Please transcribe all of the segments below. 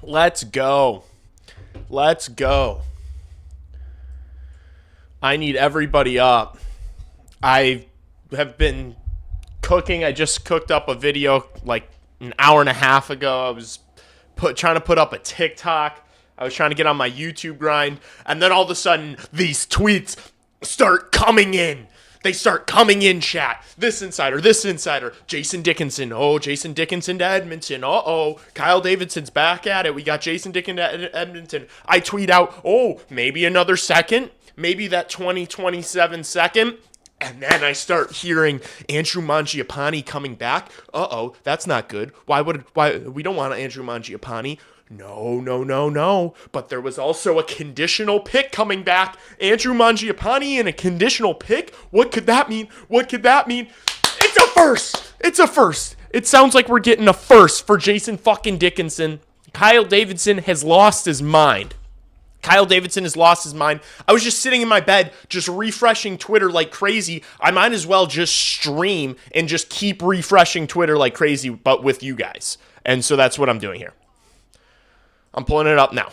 Let's go. Let's go. I need everybody up. I have been cooking. I just cooked up a video like an hour and a half ago. I was trying to put up a TikTok. I was trying to get on my YouTube grind. And then all of a sudden, these tweets start coming in. They start coming in, chat. This insider. Jason Dickinson. Oh, Jason Dickinson to Edmonton. Uh-oh. Kyle Davidson's back at it. We got Jason Dickinson to Edmonton. I tweet out, oh, maybe another second. Maybe that 2027 second. And then I start hearing Andrew Mangiapane coming back. Uh-oh, that's not good. Why we don't want Andrew Mangiapane. No. But there was also a conditional pick coming back. Andrew Mangiapane and a conditional pick? What could that mean? It's a first. It sounds like we're getting a first for Jason fucking Dickinson. Kyle Davidson has lost his mind. I was just sitting in my bed, just refreshing Twitter like crazy. I might as well just stream and just keep refreshing Twitter like crazy, but with you guys. And so that's what I'm doing here. I'm pulling it up now.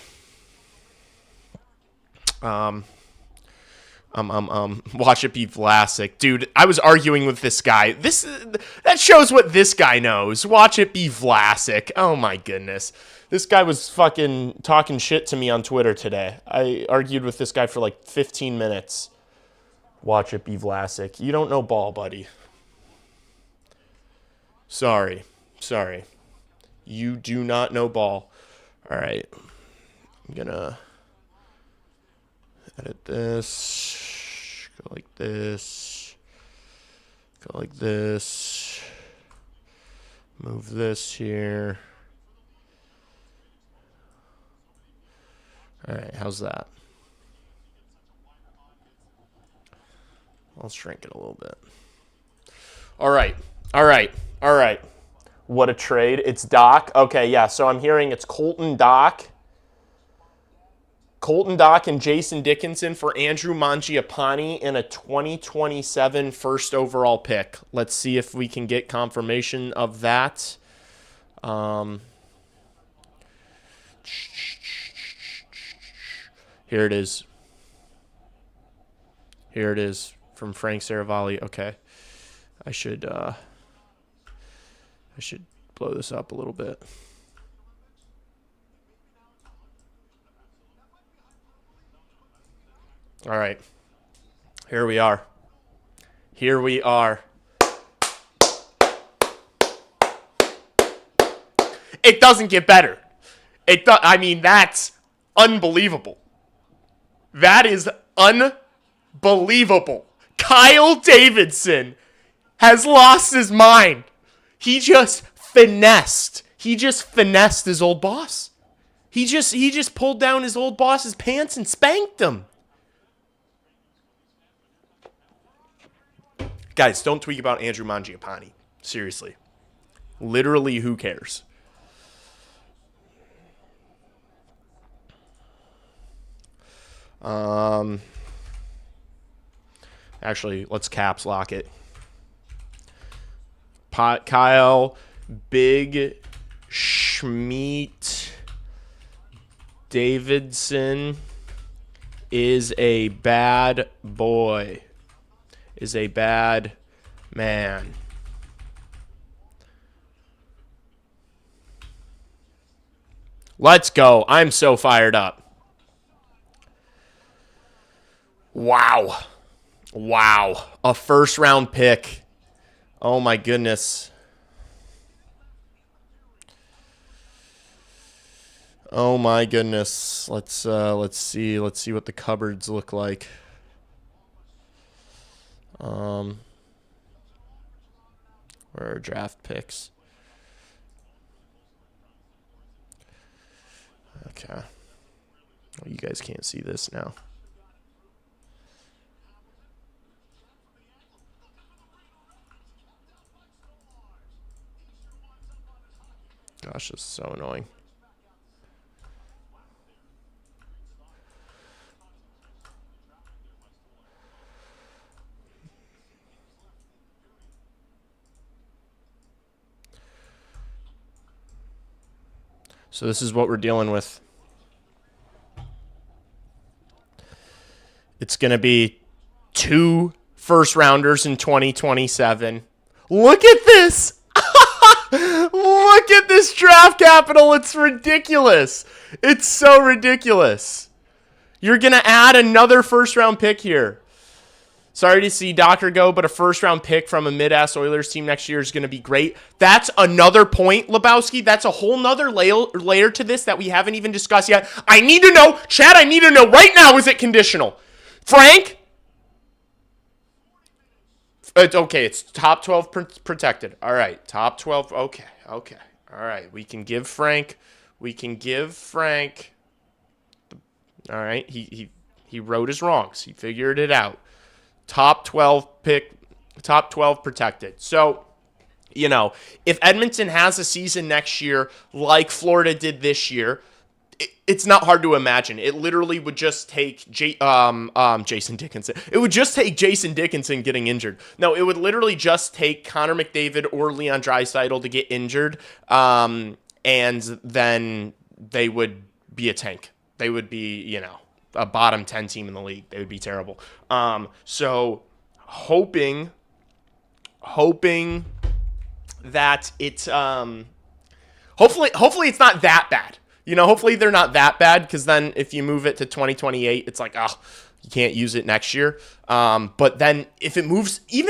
Watch it be Vlasic. Dude, I was arguing with this guy. That shows what this guy knows. Watch it be Vlasic. Oh my goodness. This guy was fucking talking shit to me on Twitter today. I argued with this guy for like 15 minutes. Watch it be Vlasic. You don't know ball, buddy. Sorry. You do not know ball. All right. I'm gonna edit this. Go like this. Move this here. All right, how's that? I'll shrink it a little bit. All right. What a trade. It's Doc. Okay, yeah, so I'm hearing it's Colton Doc and Jason Dickinson for Andrew Mangiapane in a 2027 first overall pick. Let's see if we can get confirmation of that. Here it is from Frank Saravalli. Okay. I should blow this up a little bit. All right. Here we are. It doesn't get better. That's unbelievable. That is unbelievable. Kyle Davidson has lost his mind. He just finessed his old boss. He just pulled down his old boss's pants and spanked him. Guys, don't tweet about Andrew Mangiapane. Seriously. Literally, who cares? Actually, let's caps lock it. Kyle Big Schmeat Davidson is a bad boy. Is a bad man. Let's go. I'm so fired up. Wow. A first round pick. Oh my goodness. Let's see what the cupboards look like. Where are draft picks? Okay. Well, you guys can't see this now. Gosh, this is so annoying. So this is what we're dealing with. It's going to be 2 first-rounders in 2027. Look at this. Look at this draft capital. It's ridiculous. It's so ridiculous. You're going to add another first-round pick here. Sorry to see Docker go, but a first-round pick from a mid-ass Oilers team next year is going to be great. That's another point, Lebowski. That's a whole nother layer to this that we haven't even discussed yet. I need to know, Chad, I need to know right now, is it conditional? Frank? Okay, it's top 12 protected. All right, top 12. Okay. All right, we can give Frank. All right, he wrote his wrongs. He figured it out. Top 12 protected. So, if Edmonton has a season next year like Florida did this year, it's not hard to imagine. It literally would just take Jason Dickinson. It would just take Jason Dickinson getting injured. No, it would literally just take Connor McDavid or Leon Draisaitl to get injured, and then they would be a tank. They would be, a bottom 10 team in the league. They would be terrible. So hoping that it's hopefully it's not that bad. Hopefully they're not that bad, because then if you move it to 2028, it's like, you can't use it next year. But then even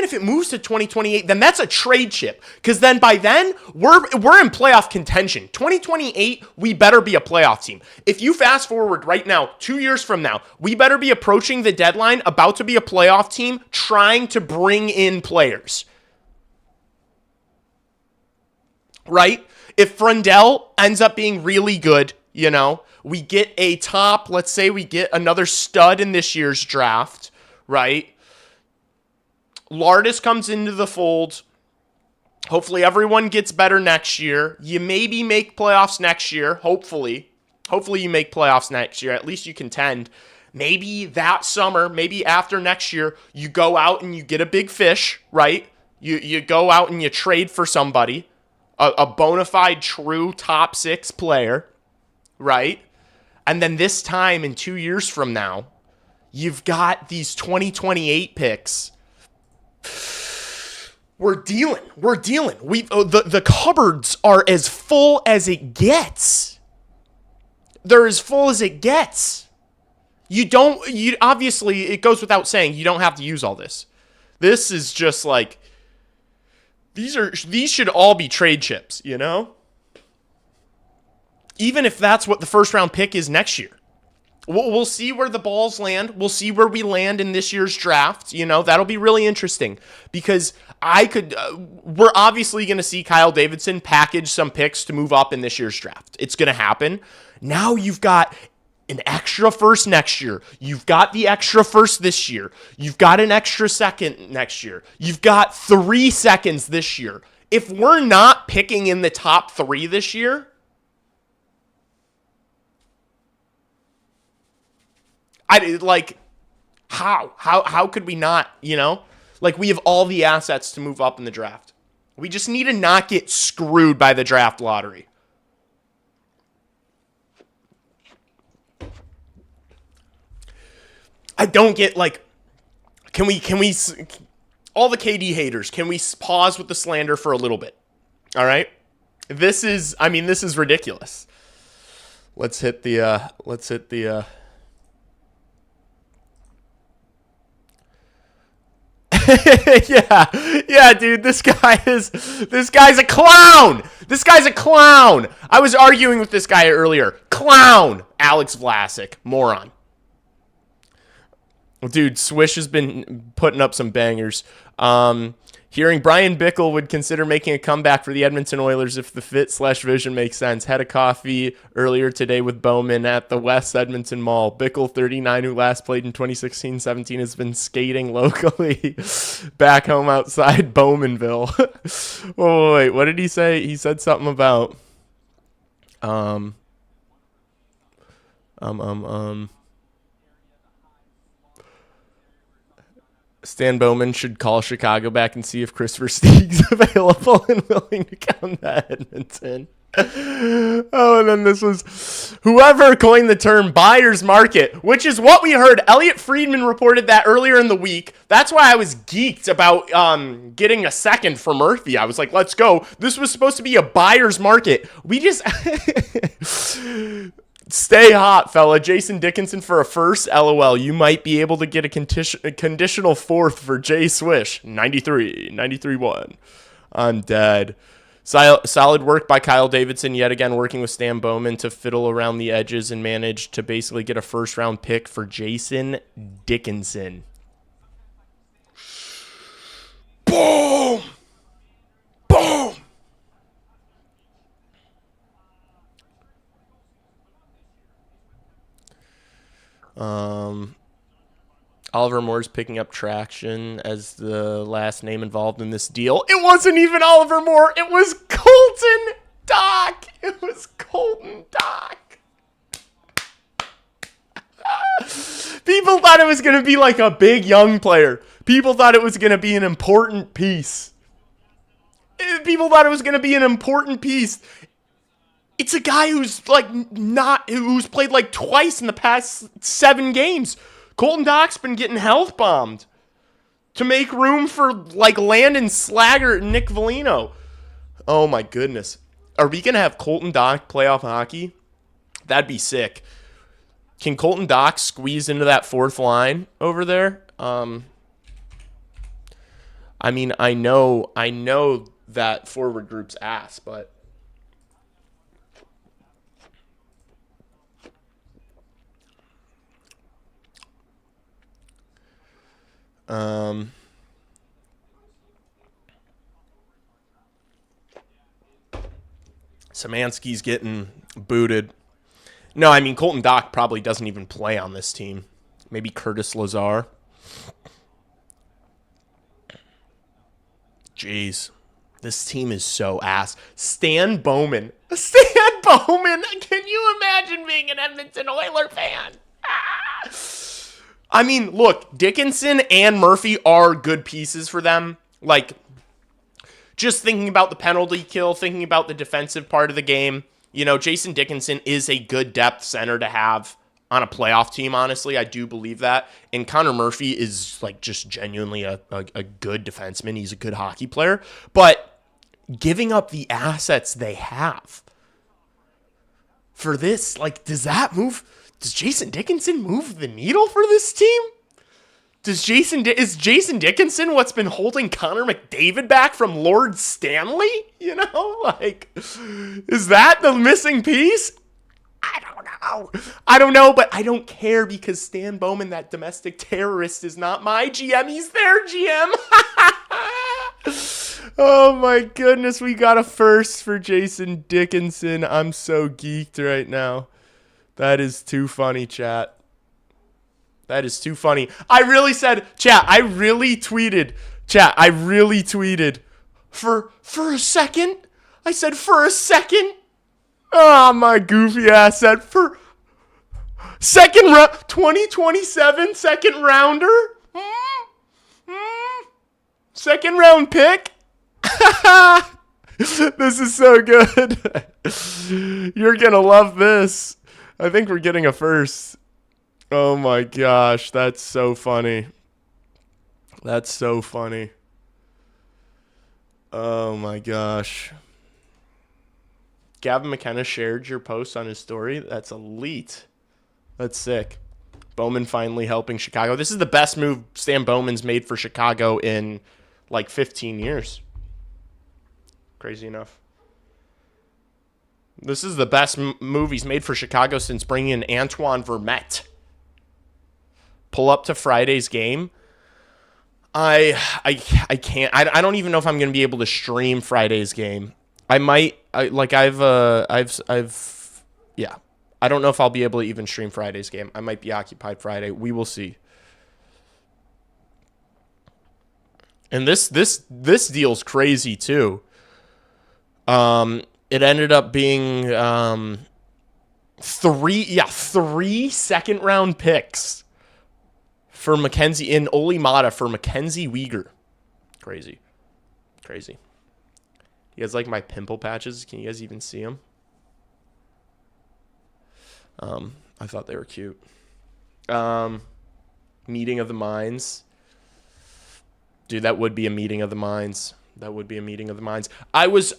if it moves to 2028, then that's a trade chip, because then by then we're in playoff contention. 2028, we better be a playoff team. If you fast forward right now, 2 years from now, we better be approaching the deadline, about to be a playoff team, trying to bring in players. Right? If Frundell ends up being really good, we get a top, let's say we get another stud in this year's draft, right? Lardis comes into the fold. Hopefully everyone gets better next year. You maybe make playoffs next year, hopefully. Hopefully you make playoffs next year. At least you contend. Maybe that summer, maybe after next year, you go out and you get a big fish, right? You go out and you trade for somebody. A bona fide, true top 6 player, right? And then this time in 2 years from now, you've got these 2028 picks. We're dealing. The cupboards are as full as it gets. They're as full as it gets. You obviously, it goes without saying, you don't have to use all this. This is just like, These should all be trade chips, Even if that's what the first round pick is next year. We'll see where the balls land. We'll see where we land in this year's draft. That'll be really interesting, because we're obviously going to see Kyle Davidson package some picks to move up in this year's draft. It's going to happen. Now you've got an extra first next year. You've got the extra first this year. You've got an extra second next year. You've got 3 seconds this year. If we're not picking in the top 3 this year, how could we not, we have all the assets to move up in the draft. We just need to not get screwed by the draft lottery. I don't get, can we, all the KD haters, can we pause with the slander for a little bit? All right? This is ridiculous. Let's hit the, yeah, dude, this guy's a clown. This guy's a clown. I was arguing with this guy earlier. Clown. Alex Vlasic, moron. Dude, Swish has been putting up some bangers. Hearing Brian Bickle would consider making a comeback for the Edmonton Oilers if the fit/vision makes sense. Had a coffee earlier today with Bowman at the West Edmonton Mall. Bickle, 39, who last played in 2016-17, has been skating locally back home outside Bowmanville. Oh, wait, what did he say? He said something about... Stan Bowman should call Chicago back and see if Christopher Steeg's available and willing to come to Edmonton. Oh, and then this was whoever coined the term buyer's market, which is what we heard. Elliot Friedman reported that earlier in the week. That's why I was geeked about getting a second for Murphy. I was like, let's go. This was supposed to be a buyer's market. We just stay hot, fella. Jason Dickinson for a first. LOL. You might be able to get a conditional fourth for Jay Swish. 93-1. I'm dead. Solid work by Kyle Davidson, yet again working with Stan Bowman to fiddle around the edges and manage to basically get a first-round pick for Jason Dickinson. Boom! Boom! Oliver Moore's picking up traction as the last name involved in this deal. It wasn't even Oliver Moore. It was Colton Dock. It was Colton Dock. People thought it was going to be like a big young player. People thought it was going to be an important piece. People thought it was going to be an important piece. It's a guy who's who's played like twice in the past 7 games. Colton Dock's been getting health bombed to make room for like Landon Slaggert and Nick Foligno. Oh my goodness. Are we going to have Colton Dock playoff hockey? That'd be sick. Can Colton Dock squeeze into that fourth line over there? I mean, I know that forward group's ass, but Szymanski's getting booted. No, I mean, Colton Dock probably doesn't even play on this team. Maybe Curtis Lazar. Jeez. This team is so ass. Stan Bowman. Stan Bowman! Can you imagine being an Edmonton Oiler fan? Ah! I mean, look, Dickinson and Murphy are good pieces for them. Like, just thinking about the penalty kill, thinking about the defensive part of the game. You know, Jason Dickinson is a good depth center to have on a playoff team, honestly. I do believe that. And Connor Murphy is, like, just genuinely a good defenseman. He's a good hockey player. But giving up the assets they have for this, like, does Jason Dickinson move the needle for this team? Is Jason Dickinson what's been holding Connor McDavid back from Lord Stanley? You know, like, is that the missing piece? I don't know, but I don't care because Stan Bowman, that domestic terrorist, is not my GM. He's their GM. Oh my goodness, we got a first for Jason Dickinson. I'm so geeked right now. That is too funny, chat. That is too funny. I really said, chat, I really tweeted. For a second? I said, for a second? Oh, my goofy ass said, for second round, 2027 second rounder? Second round pick? This is so good. You're going to love this. I think we're getting a first. Oh my gosh, that's so funny. That's so funny. Oh my gosh. Gavin McKenna shared your post on his story. That's elite. That's sick. Bowman finally helping Chicago. This is the best move Stan Bowman's made for Chicago in like 15 years. Crazy enough. This is the best move he's made for Chicago since bringing in Antoine Vermette. Pull up to Friday's game. I can't. I don't even know if I'm going to be able to stream Friday's game. I might. Yeah. I don't know if I'll be able to even stream Friday's game. I might be occupied Friday. We will see. And this deal's crazy too. It ended up being 3 second round picks for Mackenzie in Oli Mata for Mackenzie Weegar. Crazy. You guys like my pimple patches? Can you guys even see them? I thought they were cute. Meeting of the minds. Dude, that would be a meeting of the minds. That would be a meeting of the minds. I was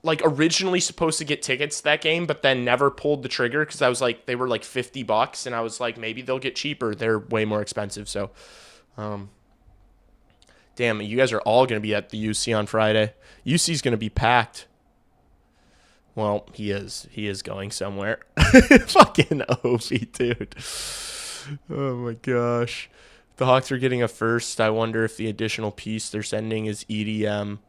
like originally supposed to get tickets to that game, but then never pulled the trigger because I was like, they were like $50, and I was like, maybe they'll get cheaper. They're way more expensive. So, damn, you guys are all gonna be at the UC on Friday. UC's gonna be packed. Well, he is. He is going somewhere. Fucking Ovi, dude. Oh my gosh. The Hawks are getting a first. I wonder if the additional piece they're sending is EDM.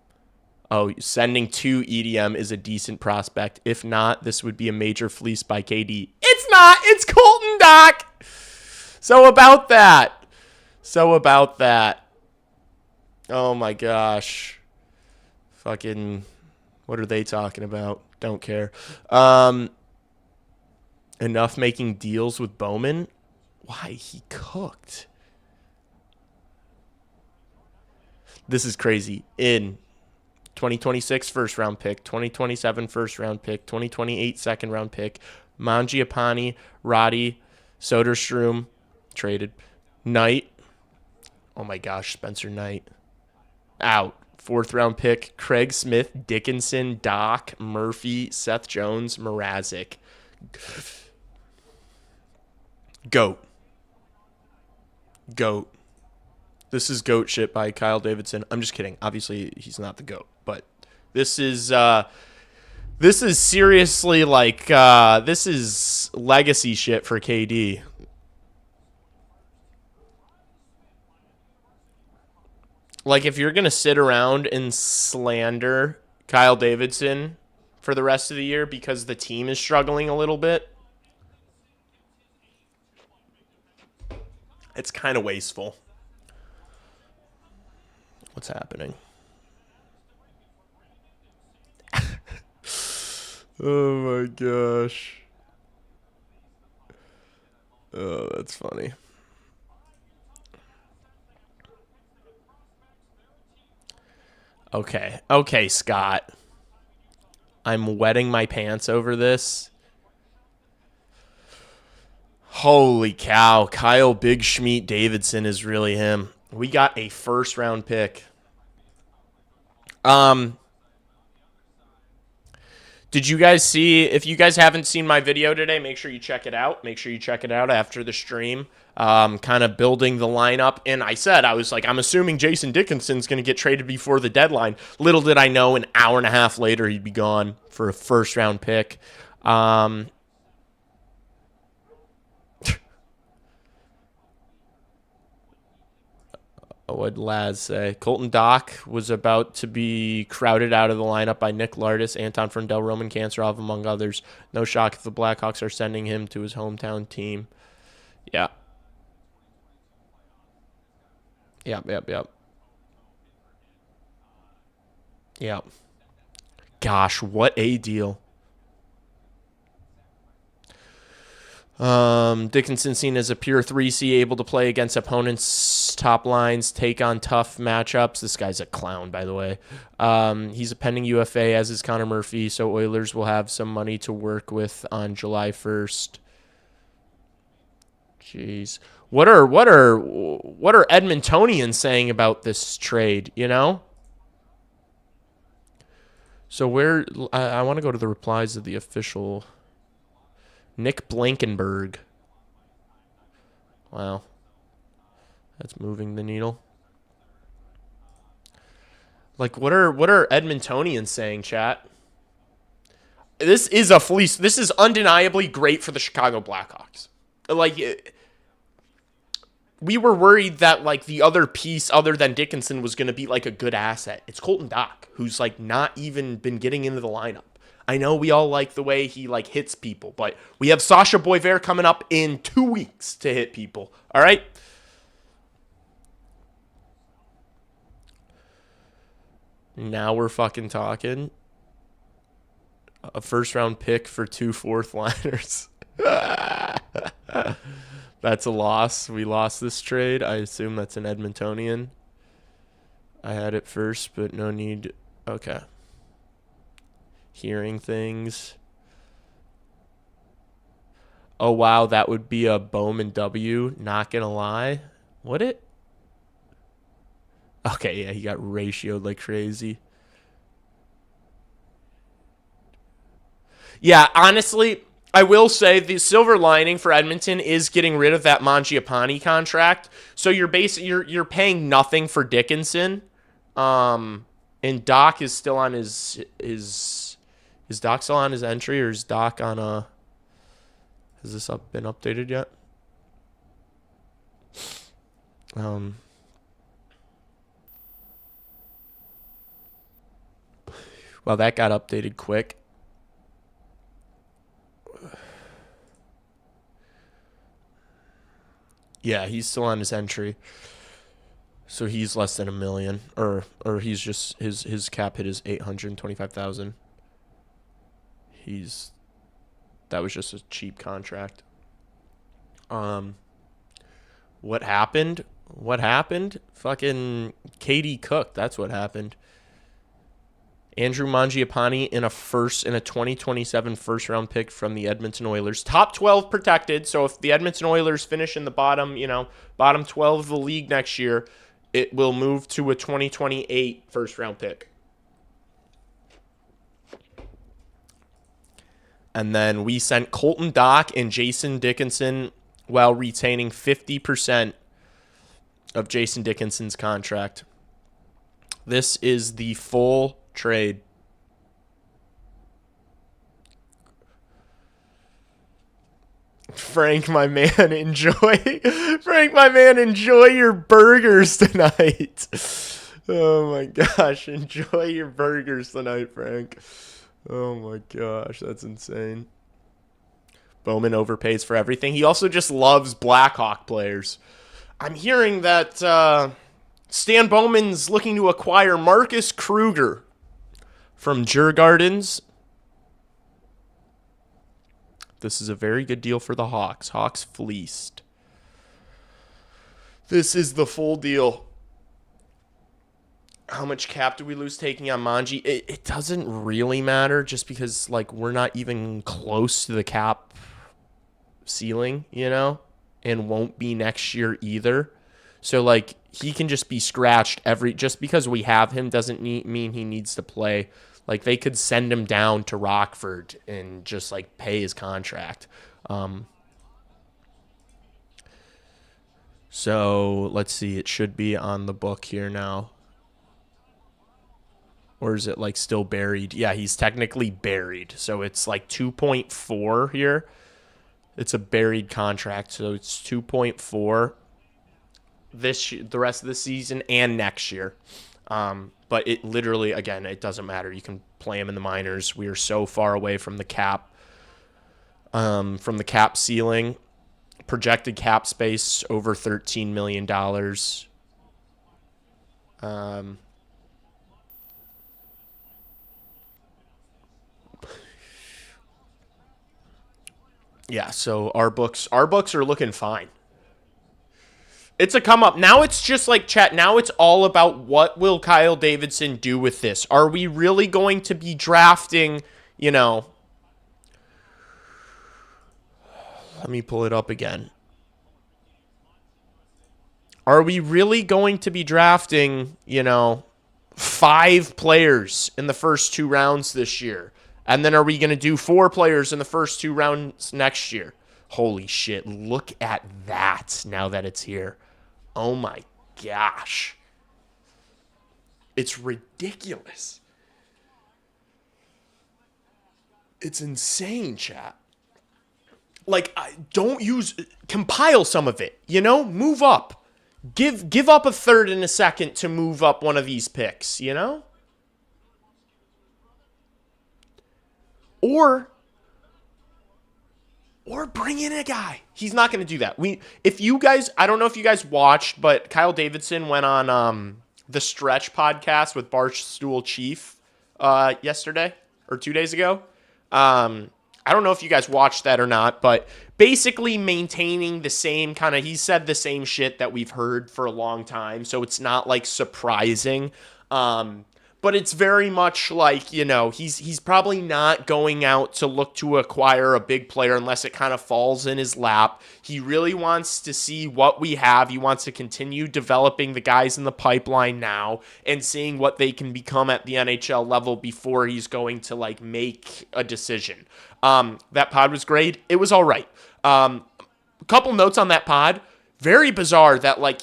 Oh, sending to EDM is a decent prospect. If not, this would be a major fleece by KD. It's not. It's Colton Dock. So about that. Oh my gosh. Fucking, what are they talking about? Don't care. Enough making deals with Bowman. Why? He cooked. This is crazy. In 2026 first round pick, 2027 first round pick, 2028 second round pick, Mangiapane, Roddy, Soderstrom, traded. Knight. Oh my gosh, Spencer Knight. Out. Fourth round pick, Craig Smith, Dickinson, Doc, Murphy, Seth Jones, Mrazek. GOAT. This is GOAT shit by Kyle Davidson. I'm just kidding. Obviously, he's not the GOAT, but this is seriously like this is legacy shit for KD. Like, if you're gonna sit around and slander Kyle Davidson for the rest of the year because the team is struggling a little bit, it's kind of wasteful. What's happening? Oh my gosh. Oh, that's funny. Okay, Scott. I'm wetting my pants over this. Holy cow. Kyle Big Schmeat Davidson is really him. We got a first round pick. Did you guys see, if you guys haven't seen my video today, make sure you check it out. Make sure you check it out after the stream. Kind of building the lineup. And I was like, I'm assuming Jason Dickinson's going to get traded before the deadline. Little did I know, an hour and a half later, he'd be gone for a first round pick. What'd Laz say? Colton Dock was about to be crowded out of the lineup by Nick Lardis, Anton Frendel, Roman Kanserov, among others. No shock if the Blackhawks are sending him to his hometown team. Yeah. Yep. Gosh, what a deal. Dickinson seen as a pure 3C, able to play against opponents' top lines, take on tough matchups. This guy's a clown, by the way. He's a pending UFA, as is Connor Murphy, so Oilers will have some money to work with on July 1st. Jeez. What are Edmontonians saying about this trade, you know? So I want to go to the replies of the official. Nick Blankenberg. Wow. That's moving the needle. Like, what are Edmontonians saying, chat? This is a fleece. This is undeniably great for the Chicago Blackhawks. Like, we were worried that, like, the other piece other than Dickinson was going to be, like, a good asset. It's Colton Dock, who's, like, not even been getting into the lineup. I know we all like the way he, like, hits people, but we have Sasha Boisvert coming up in 2 weeks to hit people. All right? Now we're fucking talking. A first-round pick for 2 fourth-liners. That's a loss. We lost this trade. I assume that's an Edmontonian. I had it first, but no need. Okay. hearing things. Oh, wow, that would be a Bowman W. Not going to lie. Would it? Okay, yeah, he got ratioed like crazy. Yeah, honestly, I will say the silver lining for Edmonton is getting rid of that Mangiapane contract. So you're paying nothing for Dickinson. And Doc is still on his is Doc still on his entry, or is Doc on a has this been updated yet? Well, that got updated quick. Yeah, he's still on his entry. So he's less than $1 million, or he's just his cap hit is 825,000. That was just a cheap contract. What happened? What happened? Fucking Katie Cook. That's what happened. Andrew Mangiapane in a 2027 first round pick from the Edmonton Oilers. Top 12 protected. So if the Edmonton Oilers finish in the bottom 12 of the league next year, it will move to a 2028 first round pick. And then we sent Colton Dock and Jason Dickinson while retaining 50% of Jason Dickinson's contract. This is the full trade. Frank, my man, enjoy your burgers tonight. Oh my gosh, enjoy your burgers tonight, Frank. Oh my gosh, that's insane. Bowman overpays for everything. He also just loves Blackhawk players. I'm hearing that Stan Bowman's looking to acquire Marcus Kruger from Djurgårdens. This is a very good deal for the Hawks. Hawks fleeced. This is the full deal. How much cap do we lose taking on Manji? It doesn't really matter, just because we're not even close to the cap ceiling, and won't be next year either. So he can just be scratched just because we have him doesn't mean he needs to play. They could send him down to Rockford and just pay his contract. So let's see. It should be on the book here now. Or is it still buried? Yeah, he's technically buried. So it's 2.4 here. It's a buried contract. So it's 2.4 the rest of the season and next year. But it literally, again, it doesn't matter. You can play him in the minors. We are so far away from the cap ceiling. Projected cap space over $13 million. Yeah, so our books are looking fine. It's a come up. Now it's just chat. Now it's all about what will Kyle Davidson do with this. Are we really going to be drafting, let me pull it up again. Are we really going to be drafting, 5 players in the first 2 rounds this year? And then are we going to do 4 players in the first 2 rounds next year? Holy shit, look at that now that it's here. Oh my gosh. It's ridiculous. It's insane, chat. Compile some of it, Move up. Give up a third and a second to move up one of these picks, Or bring in a guy. He's not going to do that. I don't know if you guys watched, but Kyle Davidson went on the Stretch podcast with Barstool Chief yesterday or 2 days ago. I don't know if you guys watched that or not, but basically maintaining the same he said the same shit that we've heard for a long time, so it's not surprising. But it's very much like, he's probably not going out to look to acquire a big player unless it kind of falls in his lap. He really wants to see what we have. He wants to continue developing the guys in the pipeline now and seeing what they can become at the NHL level before he's going to like make a decision. That pod was great. It was all right. A couple notes on that pod. Very bizarre that like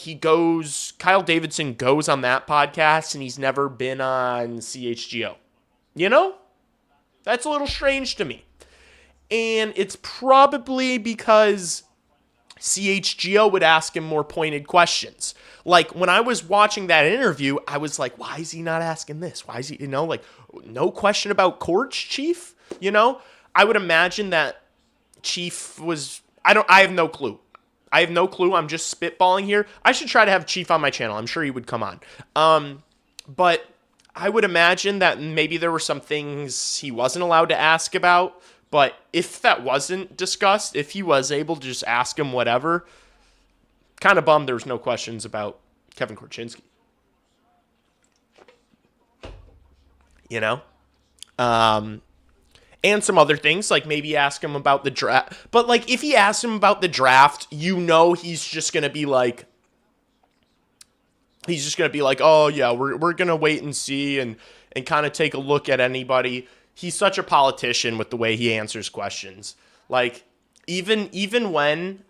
Kyle Davidson goes on that podcast and he's never been on CHGO. That's a little strange to me. And it's probably because CHGO would ask him more pointed questions. Like when I was watching that interview, I was like, why is he not asking this? Why is he, like no question about Courts, Chief? I would imagine that Chief was, I have no clue. I'm just spitballing here. I should try to have Chief on my channel. I'm sure he would come on. But I would imagine that maybe there were some things he wasn't allowed to ask about. But if that wasn't discussed, if he was able to just ask him whatever, kind of bummed there was no questions about Kevin Korchinski. And some other things, like maybe ask him about the draft. But, like, if he asks him about the draft, he's just going to be like, oh, yeah, we're going to wait and see and kind of take a look at anybody. He's such a politician with the way he answers questions. Like, even when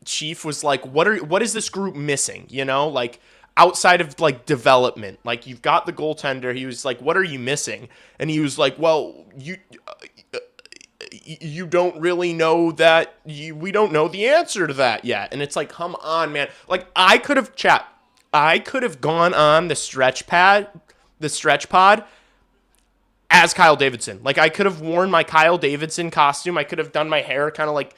Chief was like, what is this group missing? Like, outside of like development, like you've got the goaltender. He was like, what are you missing? And he was like, well, you don't really know that. We don't know the answer to that yet. And it's like, come on, man. Like I could have gone on the stretch pod as Kyle Davidson. Like I could have worn my Kyle Davidson costume. I could have done my hair kind of like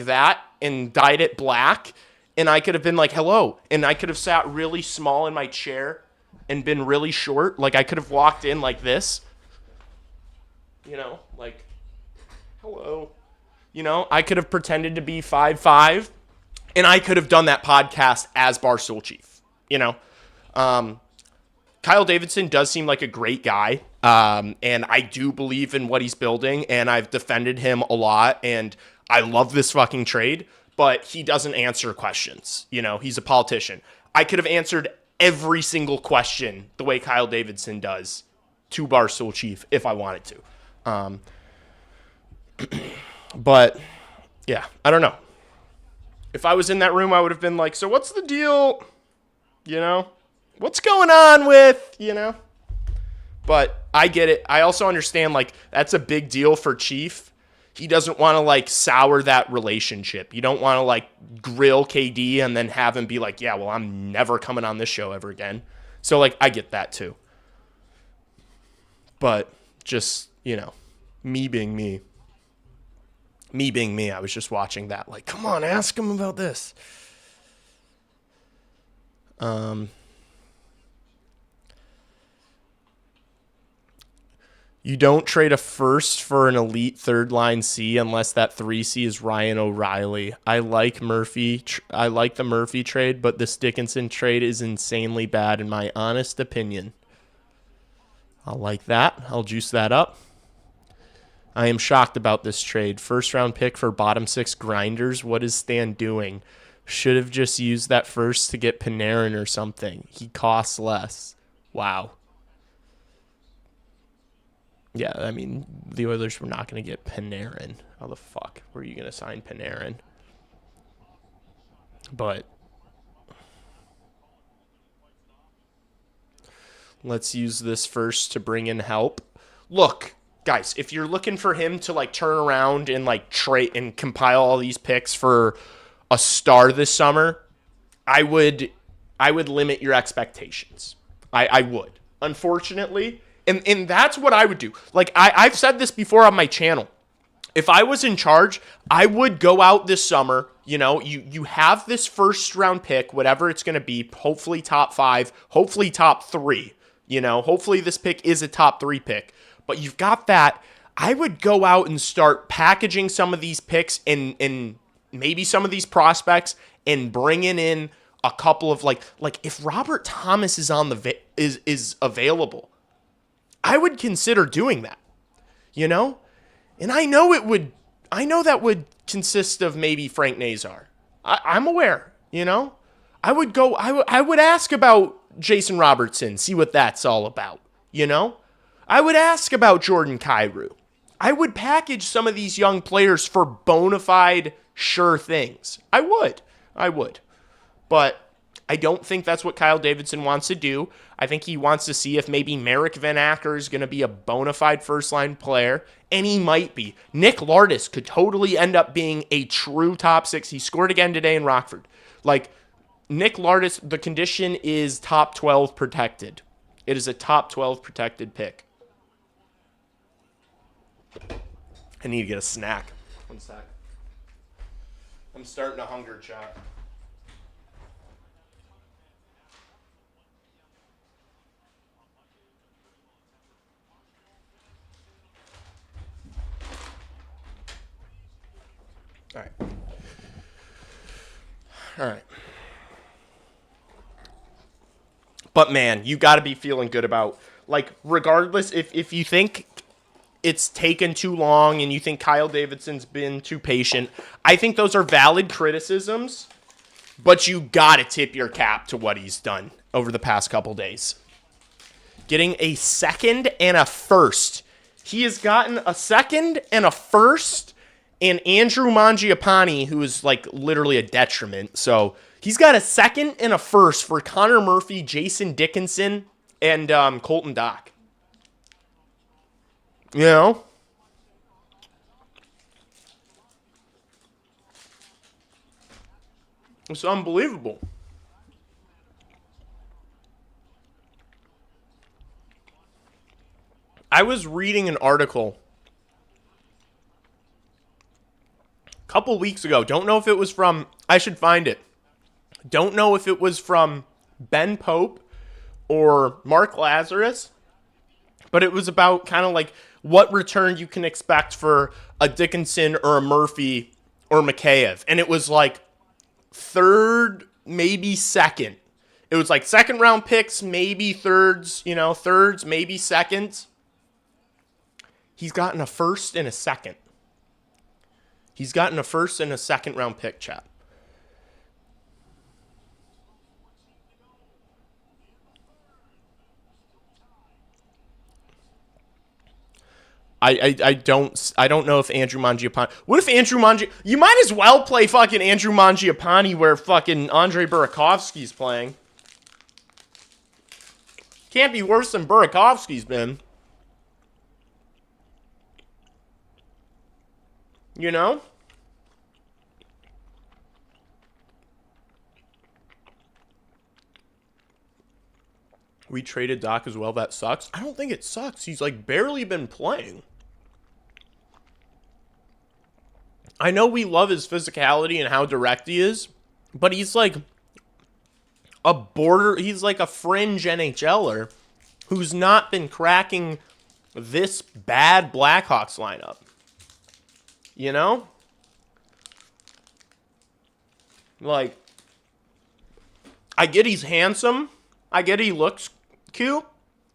that and dyed it black. And I could have been like, hello. And I could have sat really small in my chair and been really short. Like, I could have walked in like this. Like, hello. I could have pretended to be 5'5". And I could have done that podcast as Barstool Chief. Kyle Davidson does seem like a great guy. And I do believe in what he's building. And I've defended him a lot. And I love this fucking trade. But he doesn't answer questions. He's a politician. I could have answered every single question the way Kyle Davidson does to Barstool Chief if I wanted to. But, yeah, I don't know. If I was in that room, I would have been like, so what's the deal? What's going on with, But I get it. I also understand, like, that's a big deal for Chief. He doesn't want to, like, sour that relationship. You don't want to, like, grill KD and then have him be like, yeah, well, I'm never coming on this show ever again. So, like, I get that, too. But just, me being me. Me being me, I was just watching that. Like, come on, ask him about this. You don't trade a first for an elite third line C unless that 3C is Ryan O'Reilly. I like Murphy. I like the Murphy trade, but this Dickinson trade is insanely bad in my honest opinion. I'll like that. I'll juice that up. I am shocked about this trade. First round pick for bottom six grinders. What is Stan doing? Should have just used that first to get Panarin or something. He costs less. Wow. Yeah, I mean, the Oilers were not going to get Panarin. How the fuck were you going to sign Panarin? But let's use this first to bring in help. Look, guys, if you're looking for him to like turn around and like trade and compile all these picks for a star this summer, I would limit your expectations. I would. Unfortunately. And that's what I would do. Like, I've said this before on my channel. If I was in charge, I would go out this summer. You have this first round pick, whatever it's going to be, hopefully top 5, hopefully top 3. Hopefully this pick is a top 3 pick. But you've got that. I would go out and start packaging some of these picks and maybe some of these prospects and bringing in a couple of like if Robert Thomas is on the is available, I would consider doing that, you know? And I know that would consist of maybe Frank Nazar. I'm aware, you know? I would ask about Jason Robertson, see what that's all about, you know? I would ask about Jordan Kyrou. I would package some of these young players for bona fide sure things. I would. But I don't think that's what Kyle Davidson wants to do. I think he wants to see if maybe Merrick Van Acker is going to be a bona fide first-line player, and he might be. Nick Lardis could totally end up being a true top six. He scored again today in Rockford. Like, Nick Lardis, the condition is top 12 protected. It is a top 12 protected pick. I need to get a snack. One sec. I'm starting a hunger chat. All right. But man, you got to be feeling good about, like, regardless if you think it's taken too long and you think Kyle Davidson's been too patient, I think those are valid criticisms, but you got to tip your cap to what he's done over the past couple days. Getting a second and a first. He has gotten a second and a first, and Andrew Mangiapane, who is like literally a detriment. So he's got a second and a first for Connor Murphy, Jason Dickinson, and Colton Dock. You know? It's unbelievable. I was reading an article a couple weeks ago. Don't know if it was from, I should find it. Don't know if it was from Ben Pope or Mark Lazarus, but it was about kind of like what return you can expect for a Dickinson or a Murphy or Mikheyev. And it was like third, maybe second. It was like second round picks, maybe thirds, thirds, maybe seconds. He's gotten a first and a second. He's gotten a first and a second round pick, chat. I don't know if Andrew Mangiapane. What if Andrew Mangiapane? You might as well play fucking Andrew Mangiapane where fucking Andre Burakovsky's playing. Can't be worse than Burakovsky's been. You know? We traded Doc as well. That sucks. I don't think it sucks. He's like barely been playing. I know we love his physicality and how direct he is, but he's like he's like a fringe NHLer who's not been cracking this bad Blackhawks lineup. You know? Like, I get he's handsome. I get he looks cute,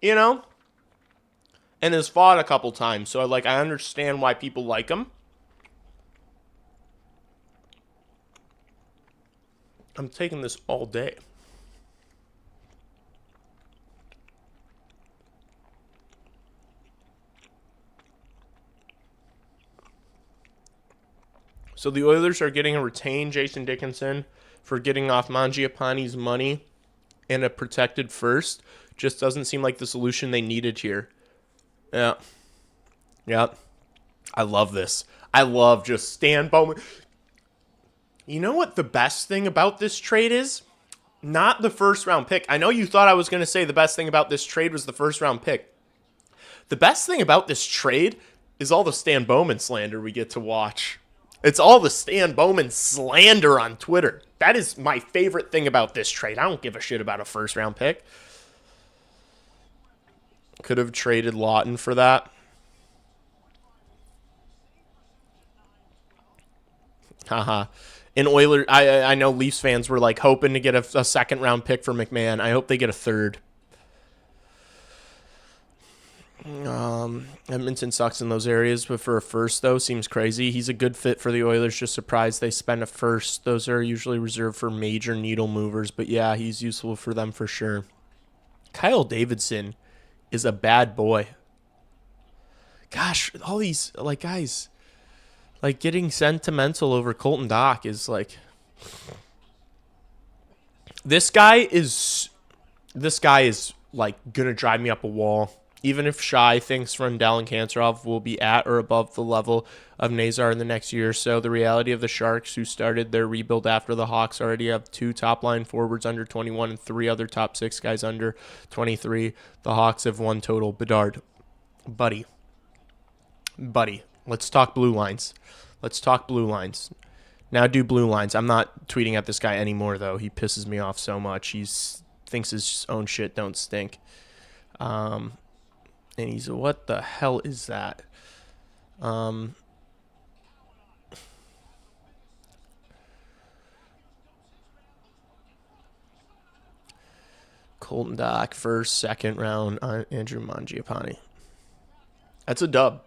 and has fought a couple times. So, I understand why people like him. I'm taking this all day. So the Oilers are getting a retained Jason Dickinson for getting off Mangiapane's money and a protected first. Just doesn't seem like the solution they needed here. Yeah. I love this. I love just Stan Bowman. You know what the best thing about this trade is? Not the first round pick. I know you thought I was going to say the best thing about this trade was the first round pick. The best thing about this trade is all the Stan Bowman slander we get to watch. It's all the Stan Bowman slander on Twitter. That is my favorite thing about this trade. I don't give a shit about a first round pick. Could have traded Lawton for that. Haha. In Oilers, I know Leafs fans were like hoping to get a second round pick for McMahon. I hope they get a third. Edmonton sucks in those areas, but for a first, though, seems crazy. He's a good fit for the Oilers. Just surprised they spend a first. Those are usually reserved for major needle movers, but yeah, he's useful for them for sure. Kyle Davidson is a bad boy. Gosh, all these, like, guys, like, getting sentimental over Colton Dach is, like... This guy is, like, gonna drive me up a wall. Even if Shai thinks Rundell and Kantarov will be at or above the level of Nazar in the next year or so, the reality of the Sharks, who started their rebuild after the Hawks, already have 2 top-line forwards under 21 and 3 other top 6 guys under 23. The Hawks have 1 total. Bedard. Buddy, let's talk blue lines. Let's talk blue lines. Now do blue lines. I'm not tweeting at this guy anymore, though. He pisses me off so much. He thinks his own shit don't stink. And he's, what the hell is that? Colton Dach, first, second round, Andrew Mangiapane. That's a dub.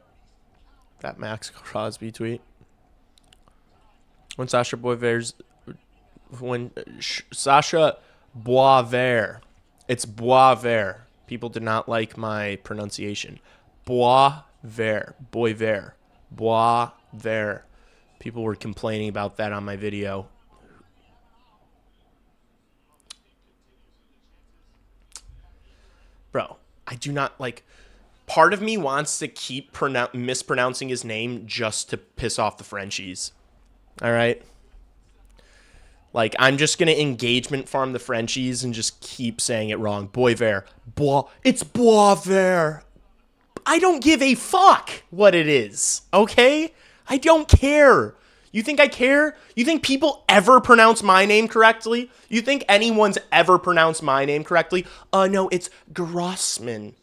That Max Crosby tweet. When Sasha Boisvert, it's Boisvert. People did not like my pronunciation. Boisvert. People were complaining about that on my video. Bro, I do not like... Part of me wants to keep mispronouncing his name just to piss off the Frenchies. All right? Like, I'm just going to engagement farm the Frenchies and just keep saying it wrong. Boisvert. It's Boisvert. I don't give a fuck what it is, okay? I don't care. You think I care? You think people ever pronounce my name correctly? You think anyone's ever pronounced my name correctly? No, it's Grossman.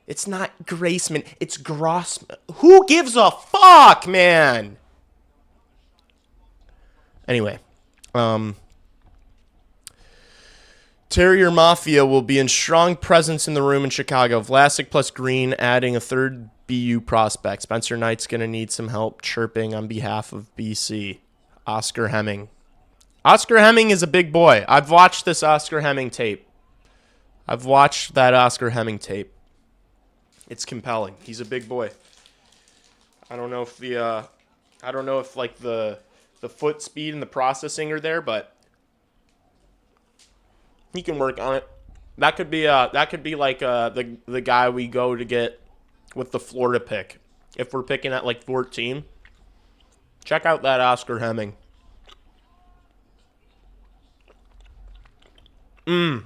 It's not Graceman. It's Grossman. Who gives a fuck, man? Anyway. Terrier Mafia will be in strong presence in the room in Chicago. Vlasic plus Green adding a third BU prospect. Spencer Knight's going to need some help chirping on behalf of BC. Oscar Hemming. Oscar Hemming is a big boy. I've watched this Oscar Hemming tape. I've watched that Oscar Hemming tape. It's compelling. He's a big boy. I don't know if the foot speed and the processing are there, but he can work on it. That could be like the guy we go to get with the Florida pick. If we're picking at like 14, check out that Oscar Hemming. Thank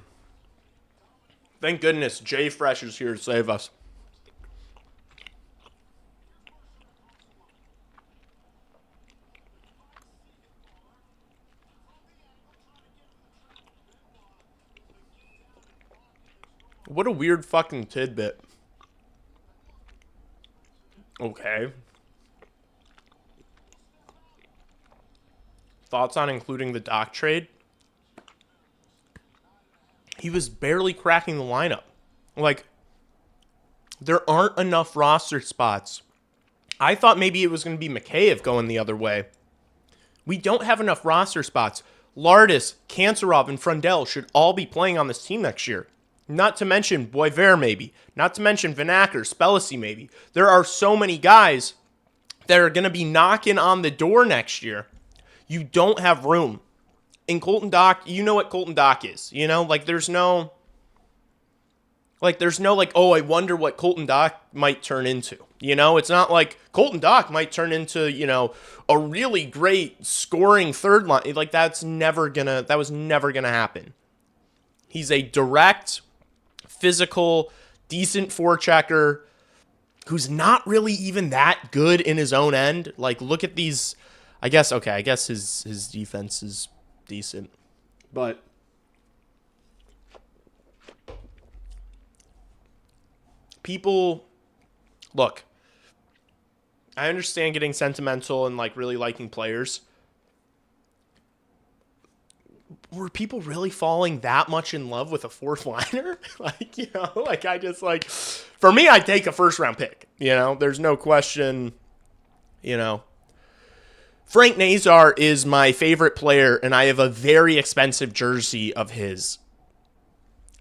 goodness Jay Fresh is here to save us. What a weird fucking tidbit. Okay. Thoughts on including the Dach trade? He was barely cracking the lineup. Like, there aren't enough roster spots. I thought maybe it was going to be Mikheyev going the other way. We don't have enough roster spots. Lardis, Kantarov, and Frundell should all be playing on this team next year. Not to mention Boisvert, maybe. Not to mention Vanacker, Spellacy, maybe. There are so many guys that are going to be knocking on the door next year. You don't have room. In Colton Dach, you know what Colton Dach is. You know, like, there's no, oh, I wonder what Colton Dach might turn into. You know, it's not like Colton Dach might turn into, you know, a really great scoring third line. Like, that was never gonna happen. He's a direct, physical, decent forechecker who's not really even that good in his own end. Like, look at these. I guess his defense is decent. But people, look, I understand getting sentimental and like really liking players, were people really falling that much in love with a fourth liner? Like, you know, like I just like, for me, I'd take a first round pick. You know, there's no question, you know. Frank Nazar is my favorite player, and I have a very expensive jersey of his.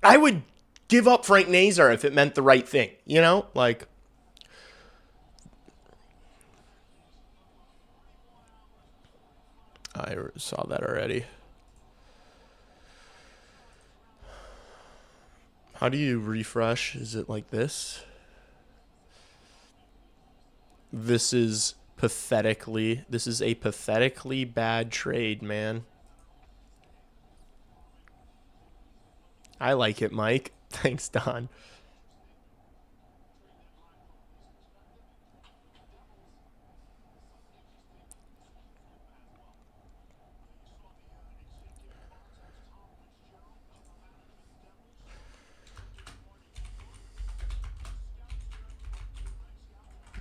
I would give up Frank Nazar if it meant the right thing, you know? Like, I saw that already. How do you refresh? Is it like this? This is a pathetically bad trade, man. I like it, Mike. Thanks, Don.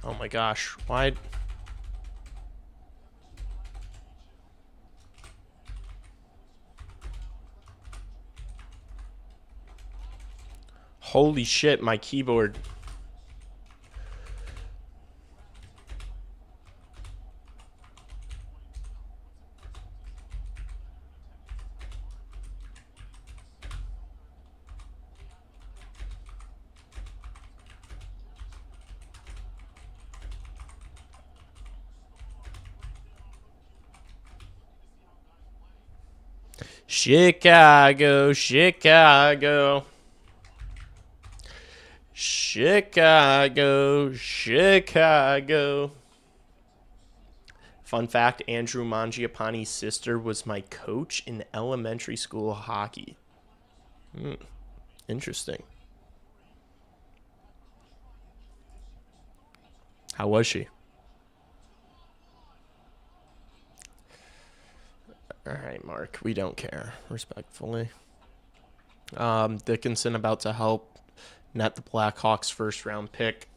Oh my gosh. Why? Holy shit, my keyboard. Chicago, Chicago. Chicago, Chicago. Fun fact, Andrew Mangiapane's sister was my coach in elementary school hockey. Interesting. How was she? All right, Mark. We don't care. Respectfully. Dickinson about to help net the Blackhawks first round pick.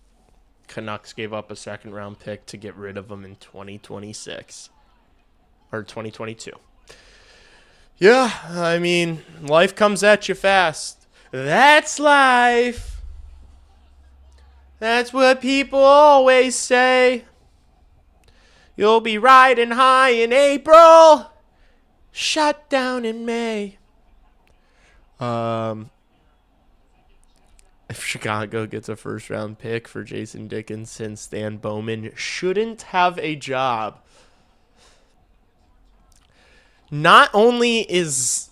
Canucks gave up a second round pick to get rid of him in 2026. Or 2022. Yeah, I mean, life comes at you fast. That's life. That's what people always say. You'll be riding high in April. Shut down in May. If Chicago gets a first round pick for Jason Dickinson, Stan Bowman shouldn't have a job. Not only was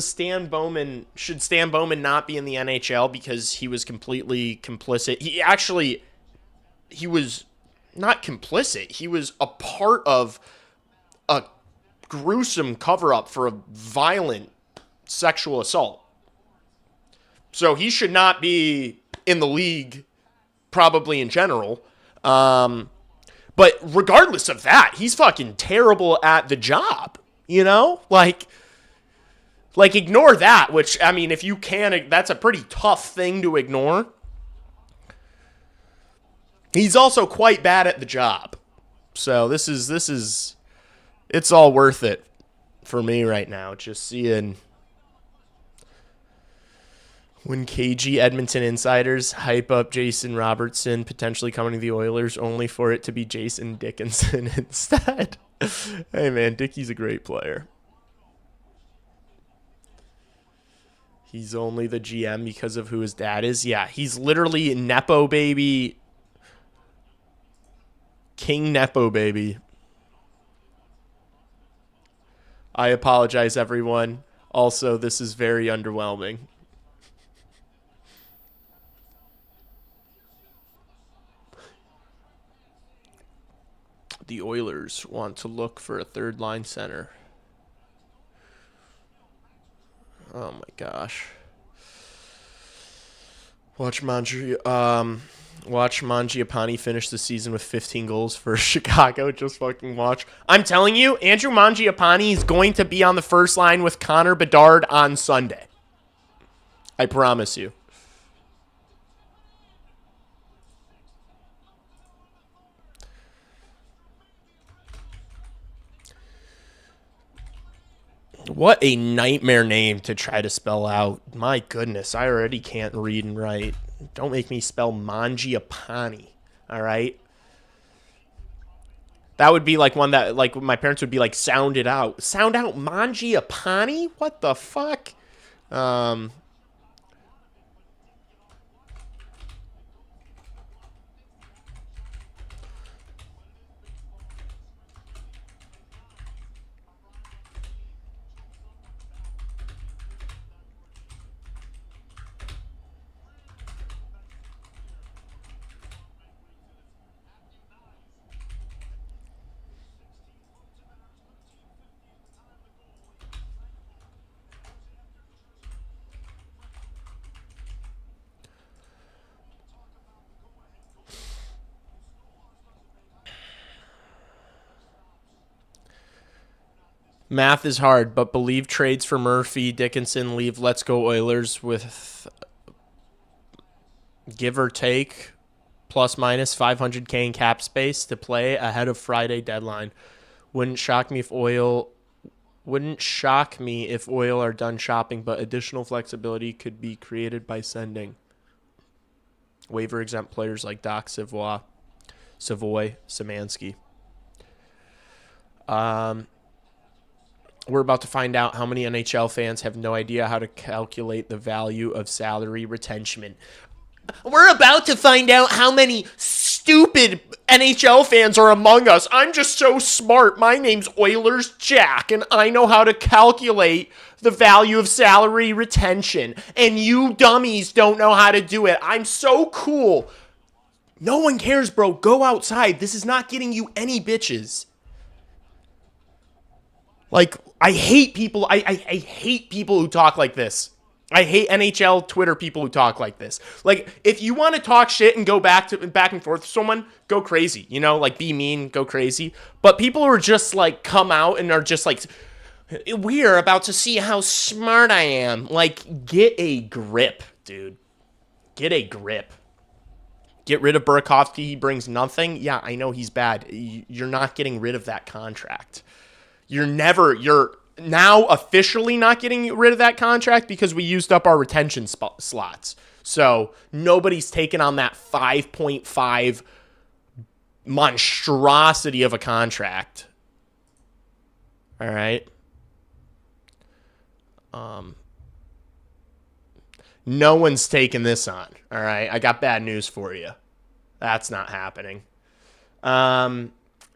Stan Bowman, should Stan Bowman not be in the NHL because he was completely complicit. He was not complicit. He was a part of a gruesome cover-up for a violent sexual assault. So he should not be in the league, probably in general. But regardless of that, he's fucking terrible at the job, you know? Like ignore that, which, I mean, if you can, that's a pretty tough thing to ignore. He's also quite bad at the job. So this is it's all worth it for me right now. Just seeing when KG Edmonton insiders hype up Jason Robertson potentially coming to the Oilers only for it to be Jason Dickinson instead. Hey, man, Dickie's a great player. He's only the GM because of who his dad is. Yeah, he's literally Nepo baby. King Nepo baby. I apologize, everyone. Also, this is very underwhelming. The Oilers want to look for a third line center. Oh my gosh. Watch Mangiapane finish the season with 15 goals for Chicago. Just fucking watch. I'm telling you, Andrew Mangiapane is going to be on the first line with Connor Bedard on Sunday. I promise you. What a nightmare name to try to spell out. My goodness, I already can't read and write. Don't make me spell Mangiapane, all right? That would be like one that, like, my parents would be like, sound it out. Sound out Mangiapane? What the fuck? Math is hard, but believe trades for Murphy, Dickinson leave Let's Go Oilers with give or take plus minus 500K in cap space to play ahead of Friday deadline. Wouldn't shock me if Oil are done shopping, but additional flexibility could be created by sending waiver exempt players like Doc Savoy, Szymanski. We're about to find out how many NHL fans have no idea how to calculate the value of salary retention. We're about to find out how many stupid NHL fans are among us. I'm just so smart. My name's Oilers Jack, and I know how to calculate the value of salary retention. And you dummies don't know how to do it. I'm so cool. No one cares, bro. Go outside. This is not getting you any bitches. Like, I hate people. I hate people who talk like this. I hate NHL Twitter people who talk like this. Like, if you want to talk shit and go back and forth with someone, go crazy. You know, like, be mean, go crazy. But people who are just like come out and are just like, we're about to see how smart I am. Like, get a grip, dude. Get a grip. Get rid of Burakovsky. He brings nothing. Yeah, I know he's bad. You're not getting rid of that contract. You're now officially not getting rid of that contract because we used up our retention slots. So nobody's taken on that 5.5 monstrosity of a contract. All right. No one's taking this on. All right. I got bad news for you. That's not happening.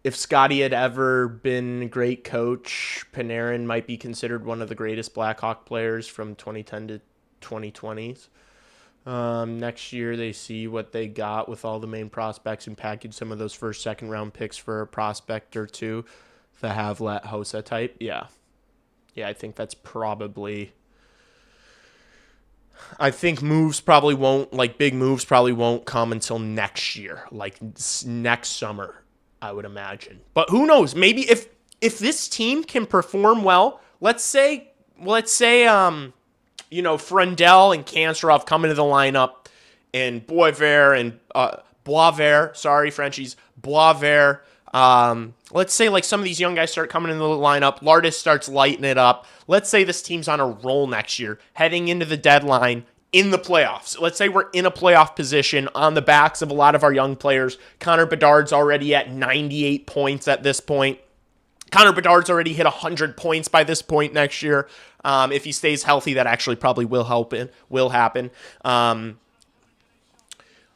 If Scotty had ever been a great coach, Panarin might be considered one of the greatest Blackhawk players from 2010 to 2020s. Next year, they see what they got with all the main prospects and package some of those first, second round picks for a prospect or two, the Havlat Hossa type. Yeah, I think that's probably. I think big moves probably won't come until next year, like next summer. I would imagine. But who knows? Maybe if this team can perform well, let's say Frendel and Kanserov come into the lineup and Boisvert and Boisvert, sorry, Frenchies, Boisvert. Let's say like some of these young guys start coming into the lineup. Lardis starts lighting it up. Let's say this team's on a roll next year, heading into the deadline in the playoffs. Let's say we're in a playoff position on the backs of a lot of our young players. Connor Bedard's already at 98 points at this point. Connor Bedard's already hit 100 points by this point next year. If he stays healthy, that actually probably will happen.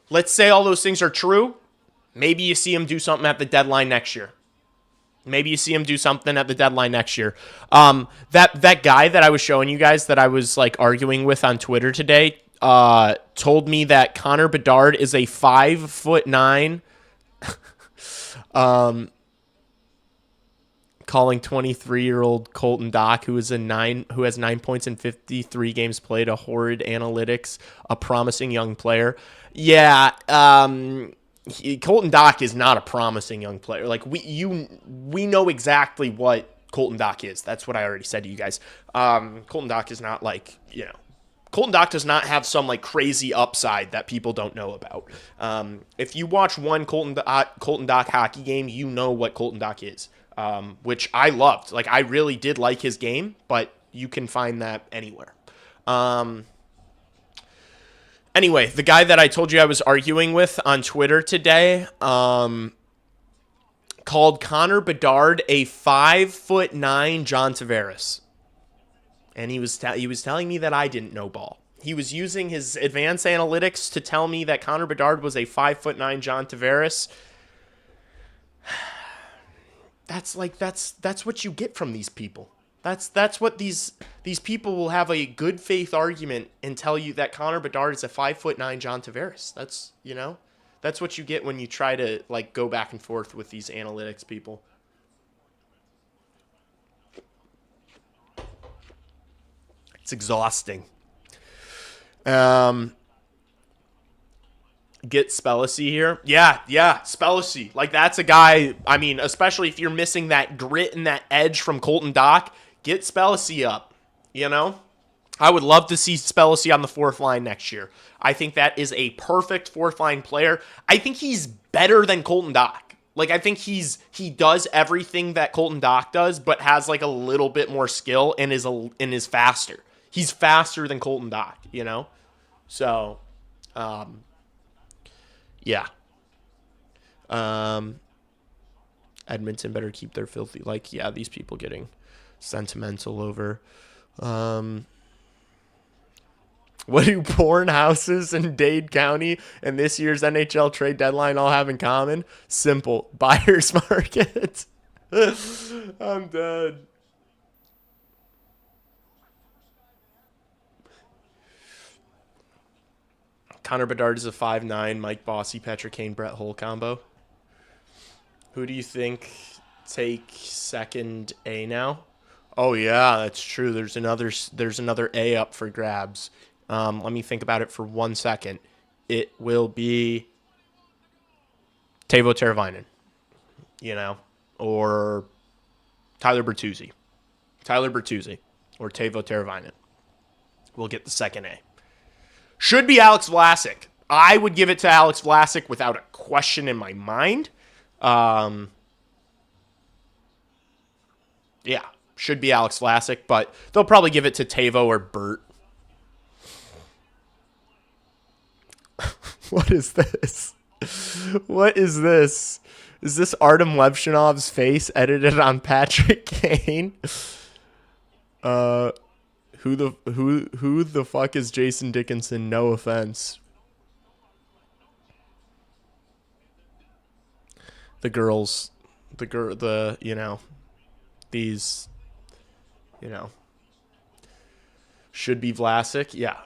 Let's say all those things are true. Maybe you see him do something at the deadline next year. That guy that I was showing you guys that I was like arguing with on Twitter today told me that Connor Bedard is a 5'9", calling 23-year-old Colton Dach, who has 9 points in 53 games played, a horrid analytics, a promising young player. Yeah, Colton Dach is not a promising young player. Like we know exactly what Colton Dach is. That's what I already said to you guys. Colton Dach is not like, Colton Dock does not have some like crazy upside that people don't know about. If you watch one Colton Dock hockey game, you know what Colton Dock is, which I loved. Like, I really did like his game, but you can find that anywhere. Anyway, the guy that I told you I was arguing with on Twitter today called Connor Bedard a 5'9" John Tavares. And he was telling me that I didn't know ball. He was using his advanced analytics to tell me that Connor Bedard was a 5'9" John Tavares. That's what you get from these people. That's what these people will have a good faith argument and tell you that Connor Bedard is a 5'9" John Tavares. That's what you get when you try to like go back and forth with these analytics people. It's exhausting. Get Spellacy here. Yeah, Spellacy. Like, that's a guy, I mean, especially if you're missing that grit and that edge from Colton Dock, get Spellacy up, you know? I would love to see Spellacy on the fourth line next year. I think that is a perfect fourth line player. I think he's better than Colton Dock. Like, I think he does everything that Colton Dock does, but has like a little bit more skill and is faster. He's faster than Colton Dock, you know? So, yeah. Edmonton better keep their filthy, like, yeah, these people getting sentimental over. What do porn houses in Dade County and this year's NHL trade deadline all have in common? Simple. Buyer's market. I'm dead. Connor Bedard is a 5'9", Mike Bossy, Patrick Kane, Brett Hull combo. Who do you think take second A now? Oh yeah, that's true. There's another A up for grabs. Let me think about it for 1 second. It will be Teuvo Teravainen, you know, or Tyler Bertuzzi. Or Teuvo Teravainen will get the second A. Should be Alex Vlasic. I would give it to Alex Vlasic without a question in my mind. Yeah, should be Alex Vlasic, but they'll probably give it to Teuvo or Bert. What is this? What is this? Is this Artem Levshinov's face edited on Patrick Kane? Who the fuck is Jason Dickinson? No offense. The girls, you know, these, you know, should be Vlasic. Yeah.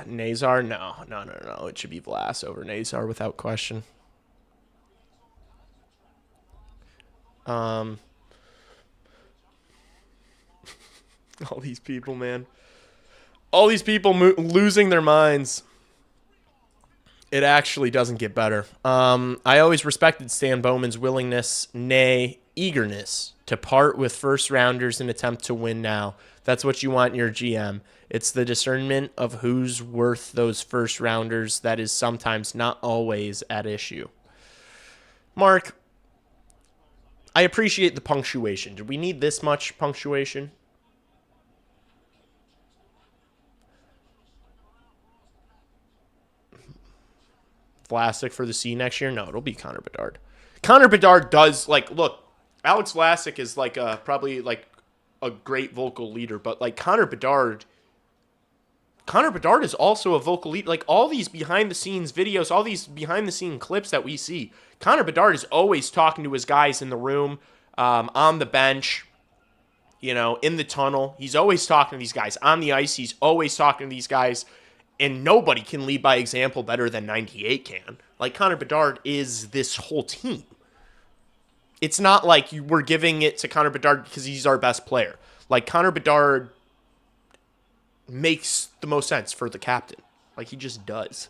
Nazar, no. It should be Vlas over Nazar without question. All these people, man. All these people losing their minds. It actually doesn't get better. I always respected Stan Bowman's willingness, nay, eagerness, to part with first-rounders and attempt to win now. That's what you want in your GM. It's the discernment of who's worth those first-rounders that is sometimes not always at issue. Mark, I appreciate the punctuation. Do we need this much punctuation? Vlasic for the C next year? No, it'll be Connor Bedard. Connor Bedard does, like, look, Alex Vlasic is like probably like a great vocal leader, but like Connor Bedard is also a vocal leader. Like, all these behind the scenes videos, all these behind the scene clips that we see, Connor Bedard is always talking to his guys in the room, on the bench, you know, in the tunnel. He's always talking to these guys on the ice. He's always talking to these guys. And nobody can lead by example better than 98 can. Like, Connor Bedard is this whole team. It's not like we're giving it to Connor Bedard because he's our best player. Like, Connor Bedard makes the most sense for the captain. Like, he just does.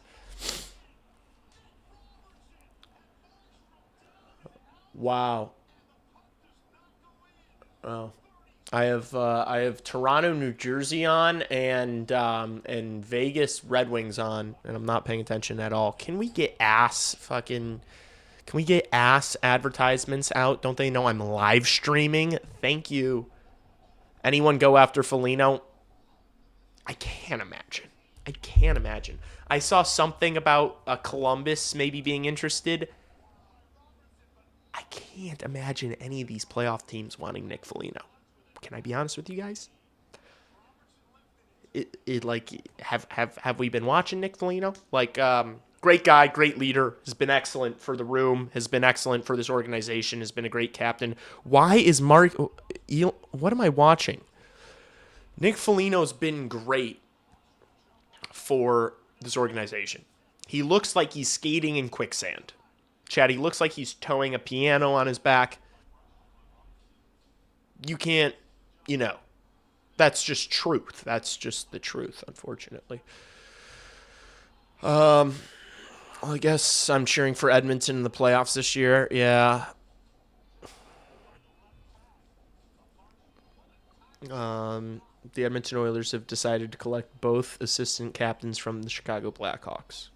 Wow. Oh. I have Toronto, New Jersey on, and Vegas Red Wings on, and I'm not paying attention at all. Can we get ass advertisements out? Don't they know I'm live streaming? Thank you. Anyone go after Foligno? I can't imagine. I can't imagine. I saw something about Columbus maybe being interested. I can't imagine any of these playoff teams wanting Nick Foligno. Can I be honest with you guys? Have we been watching Nick Foligno? Great guy, great leader, has been excellent for the room, has been excellent for this organization, has been a great captain. Why is what am I watching? Nick Foligno's been great for this organization. He looks like he's skating in quicksand. Chad, he looks like he's towing a piano on his back. You can't, that's just truth. That's just the truth, unfortunately. Well, I guess I'm cheering for Edmonton in the playoffs this year. Yeah. The Edmonton Oilers have decided to collect both assistant captains from the Chicago Blackhawks.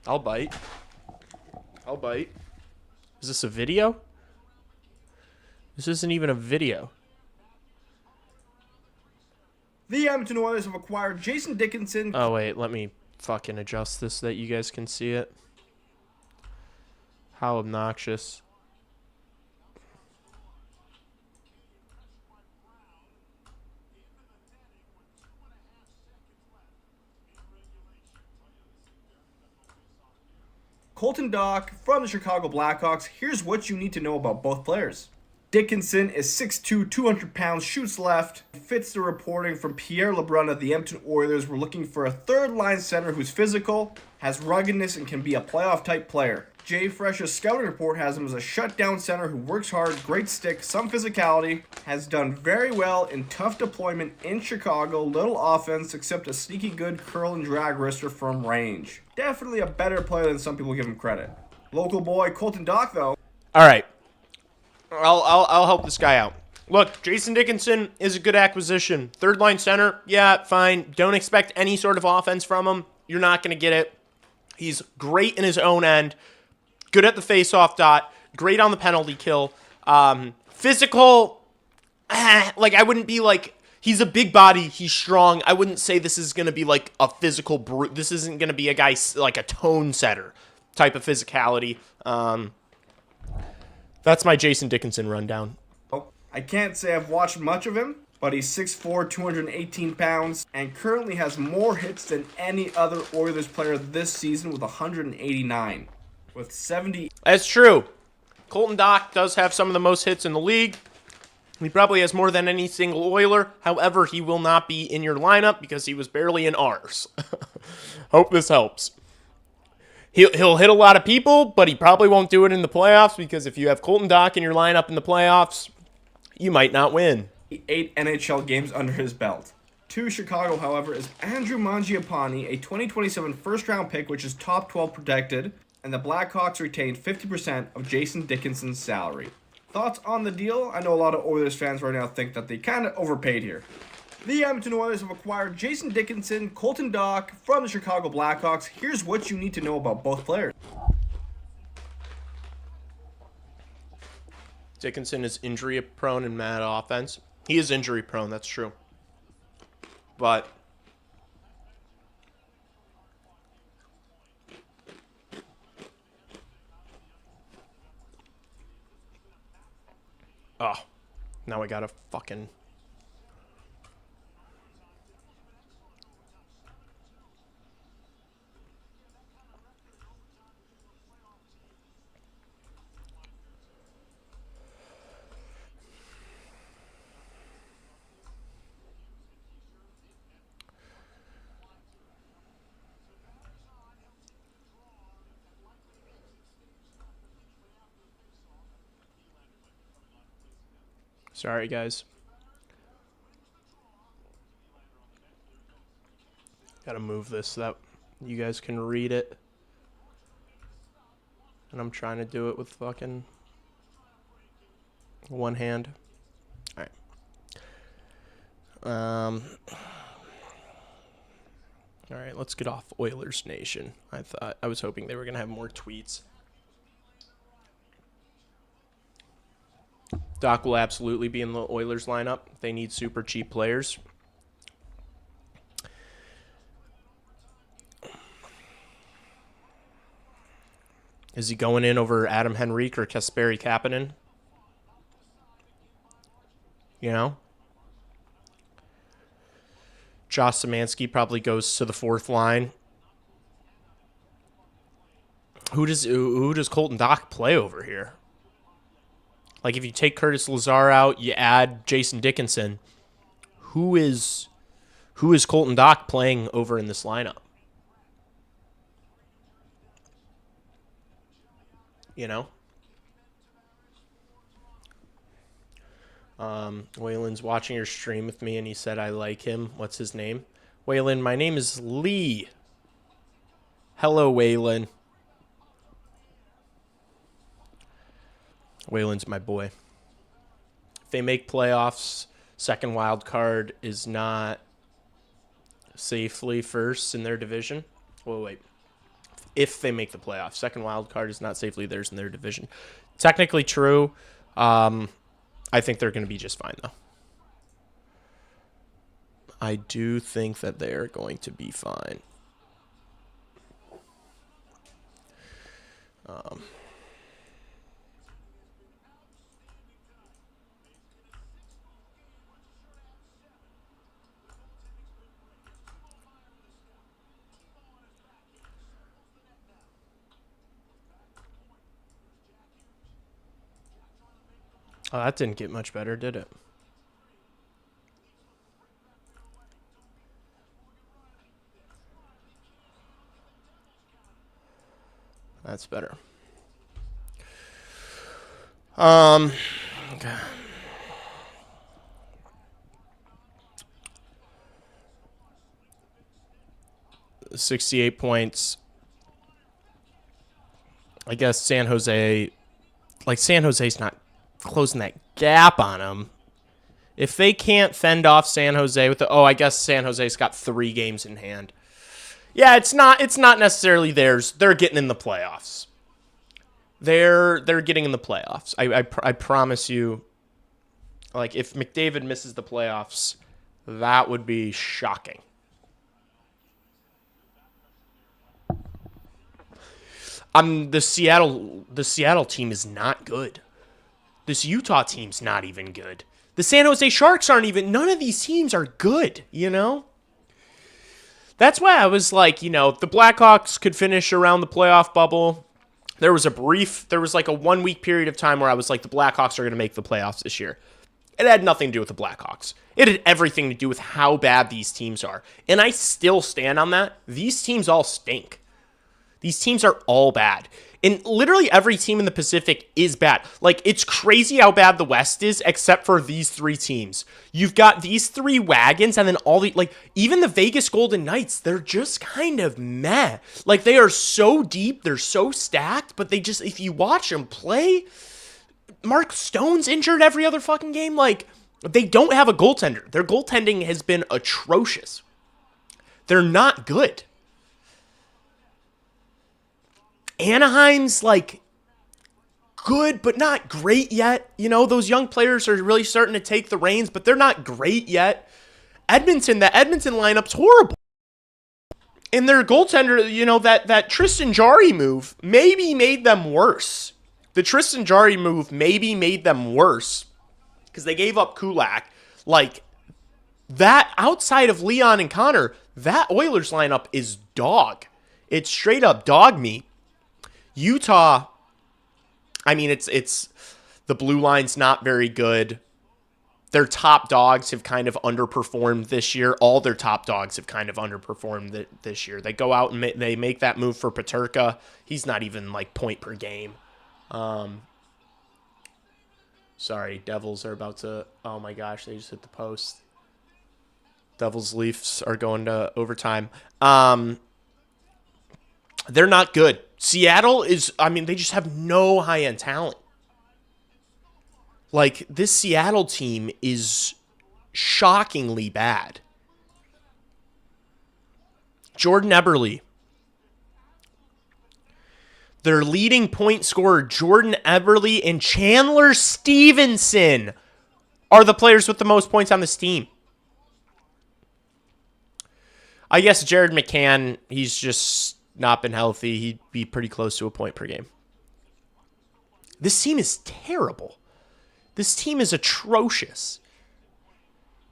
I'll bite. Is this a video? This isn't even a video. The Edmonton Oilers have acquired Jason Dickinson. Oh, wait. Let me fucking adjust this so that you guys can see it. How obnoxious. Colton Dach from the Chicago Blackhawks. Here's what you need to know about both players. Dickinson is 6'2", 200 pounds, shoots left. Fits the reporting from Pierre LeBrun that the Edmonton Oilers were looking for a third-line center who's physical, has ruggedness, and can be a playoff-type player. Jay Fresh's scouting report has him as a shutdown center who works hard, great stick, some physicality, has done very well in tough deployment in Chicago, little offense except a sneaky good curl and drag wrister from range. Definitely a better player than some people give him credit. Local boy Colton Dach, though. All right. I'll help this guy out. Look, Jason Dickinson is a good acquisition. Third line center, yeah, fine. Don't expect any sort of offense from him. You're not going to get it. He's great in his own end. Good at the face-off dot. Great on the penalty kill. Physical, I wouldn't be like, he's a big body. He's strong. I wouldn't say this is going to be like a physical brute. This isn't going to be a guy like a tone setter type of physicality. That's my Jason Dickinson rundown. I can't say I've watched much of him, but he's 6'4", 218 pounds, and currently has more hits than any other Oilers player this season with 189. With 70... That's true. Colton Dach does have some of the most hits in the league. He probably has more than any single Oiler. However, he will not be in your lineup because he was barely in ours. Hope this helps. He'll hit a lot of people, but he probably won't do it in the playoffs because if you have Colton Dach in your lineup in the playoffs, you might not win. 8 NHL games under his belt. To Chicago, however, is Andrew Mangiapane, a 2027 first-round pick, which is top 12 protected, and the Blackhawks retained 50% of Jason Dickinson's salary. Thoughts on the deal? I know a lot of Oilers fans right now think that they kind of overpaid here. The Edmonton Oilers have acquired Jason Dickinson, Colton Dach from the Chicago Blackhawks. Here's what you need to know about both players. Dickinson is injury-prone and mad offense. He is injury-prone, that's true. But now I gotta fucking... Sorry, guys. Gotta move this. You guys can read it. And I'm trying to do it with fucking one hand. All right. All right, let's get off Oilers Nation. I was hoping they were going to have more tweets. Doc will absolutely be in the Oilers lineup. They need super cheap players. Is he going in over Adam Henrique or Kasperi Kapanen? You know? Josh Szymanski probably goes to the fourth line. Who does Colton Dock play over here? Like, if you take Curtis Lazar out, you add Jason Dickinson. Who is Colton Dock playing over in this lineup? You know? Waylon's watching your stream with me, and he said I like him. What's his name? Waylon, my name is Lee. Hello, Waylon. Waylon's my boy. If they make playoffs, second wild card is not safely first in their division. Well, wait. If they make the playoffs, second wild card is not safely theirs in their division. Technically true. I think they're going to be just fine, though. I do think that they are going to be fine. Oh, that didn't get much better, did it? That's better. Okay. $68 points. I guess San Jose, like San Jose's not closing that gap on them. If they can't fend off San Jose with I guess San Jose's got 3 games in hand. Yeah, it's not necessarily theirs. They're getting in the playoffs. They're getting in the playoffs. I promise you. Like, if McDavid misses the playoffs, that would be shocking. The Seattle team is not good. This Utah team's not even good. The San Jose Sharks aren't even. None of these teams are good, you know? That's why I was like, the Blackhawks could finish around the playoff bubble. There was like a 1 week period of time where I was like, the Blackhawks are going to make the playoffs this year. It had nothing to do with the Blackhawks. It had everything to do with how bad these teams are. And I still stand on that. These teams all stink. These teams are all bad. And literally every team in the Pacific is bad. Like, it's crazy how bad the West is, except for these 3 teams. You've got these 3 wagons, and then even the Vegas Golden Knights, they're just kind of meh. Like, they are so deep, they're so stacked, but they just, if you watch them play, Mark Stone's injured every other fucking game. Like, they don't have a goaltender. Their goaltending has been atrocious. They're not good. Anaheim's, like, good, but not great yet. Those young players are really starting to take the reins, but they're not great yet. The Edmonton lineup's horrible. And their goaltender, that Tristan Jarry move maybe made them worse. The Tristan Jarry move maybe made them worse because they gave up Kulak. Like, that, outside of Leon and Connor, that Oilers lineup is dog. It's straight up dog meat. Utah, I mean, it's the blue line's not very good. Their top dogs have kind of underperformed this year. All their top dogs have kind of underperformed this year. They go out and they make that move for Peterka. He's not even like point per game. Sorry, Devils are about to. Oh my gosh, they just hit the post. Devils Leafs are going to overtime. They're not good. Seattle is, I mean, they just have no high-end talent. Like, this Seattle team is shockingly bad. Jordan Eberle. Their leading point scorer, Jordan Eberle, and Chandler Stevenson are the players with the most points on this team. I guess Jared McCann, he's just not been healthy. He'd be pretty close to a point per game. This team is terrible. This team is atrocious.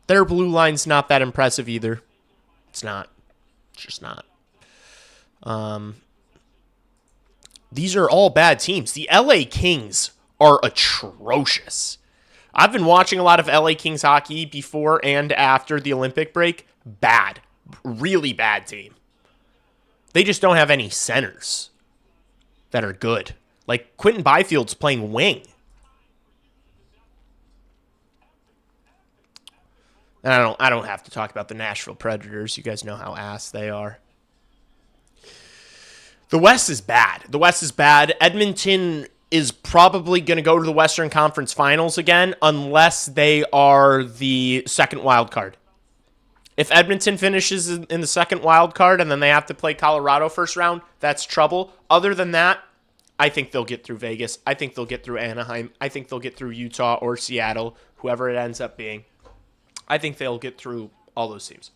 Their blue line's not that impressive either. It's not. It's just not. These are all bad teams. The LA Kings are atrocious. I've been watching a lot of LA Kings hockey before and after the Olympic break. Bad. Really bad team. They just don't have any centers that are good. Like, Quentin Byfield's playing wing. And I don't have to talk about the Nashville Predators. You guys know how ass they are. The West is bad. The West is bad. Edmonton is probably going to go to the Western Conference Finals again unless they are the second wild card. If Edmonton finishes in the second wild card and then they have to play Colorado first round, that's trouble. Other than that, I think they'll get through Vegas. I think they'll get through Anaheim. I think they'll get through Utah or Seattle, whoever it ends up being. I think they'll get through all those teams.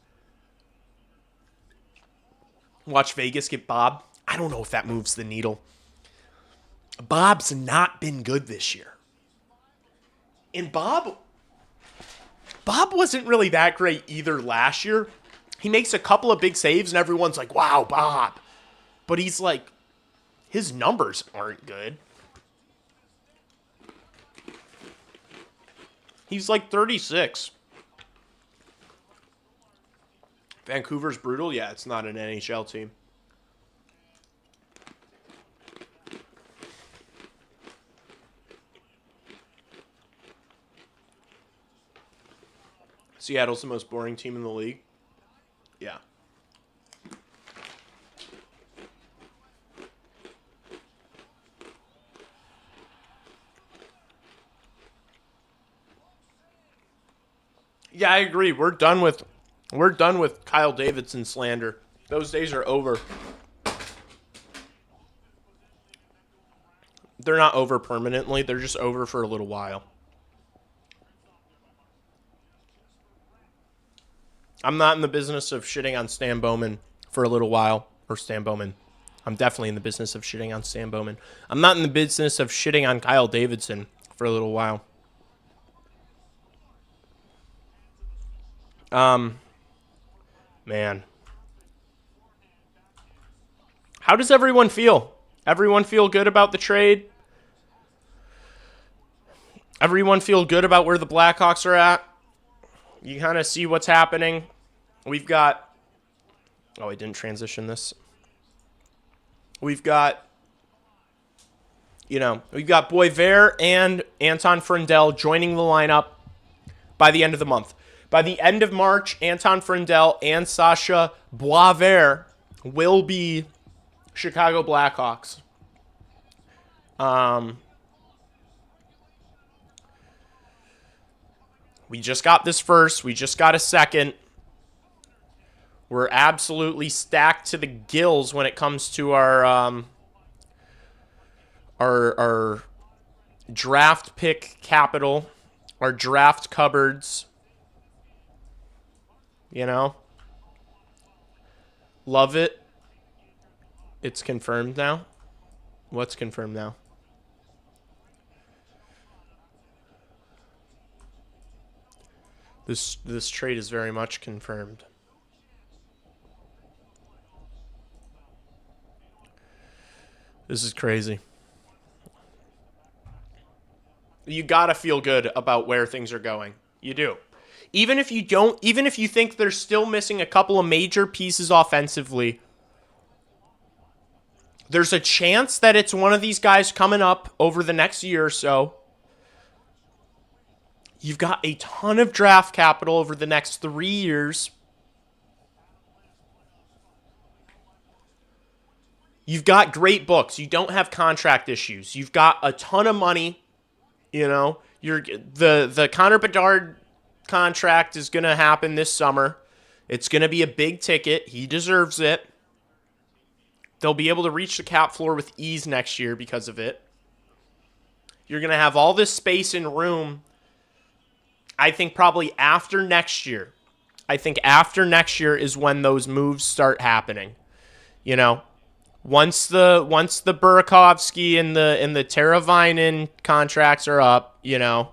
Watch Vegas get Bob. I don't know if that moves the needle. Bob's not been good this year. And Bob wasn't really that great either last year. He makes a couple of big saves and everyone's like, wow, Bob. But he's like, his numbers aren't good. He's like 36. Vancouver's brutal. Yeah, it's not an NHL team. Seattle's the most boring team in the league. Yeah. Yeah, I agree. We're done with Kyle Davidson slander. Those days are over. They're not over permanently. They're just over for a little while. I'm not in the business of shitting on Stan Bowman for a little while. Or Stan Bowman. I'm definitely in the business of shitting on Stan Bowman. I'm not in the business of shitting on Kyle Davidson for a little while. Man. How does everyone feel? Everyone feel good about the trade? Everyone feel good about where the Blackhawks are at? You kind of see what's happening. We've got... Oh, I didn't transition this. We've got... we've got Boisvert and Anton Frindell joining the lineup by the end of the month. By the end of March, Anton Frindell and Sasha Boisvert will be Chicago Blackhawks. We just got this first. We just got a second. We're absolutely stacked to the gills when it comes to our draft pick capital, our draft cupboards. Love it. It's confirmed now. What's confirmed now? This trade is very much confirmed. This is crazy. You gotta feel good about where things are going. You do. Even if you think they're still missing a couple of major pieces offensively, there's a chance that it's one of these guys coming up over the next year or so. You've got a ton of draft capital over the next 3 years. You've got great books. You don't have contract issues. You've got a ton of money. You know, the Connor Bedard contract is going to happen this summer. It's going to be a big ticket. He deserves it. They'll be able to reach the cap floor with ease next year because of it. You're going to have all this space and room. I think probably after next year. I think after next year is when those moves start happening. You know, once the Burakovsky and the Teravainen contracts are up, you know,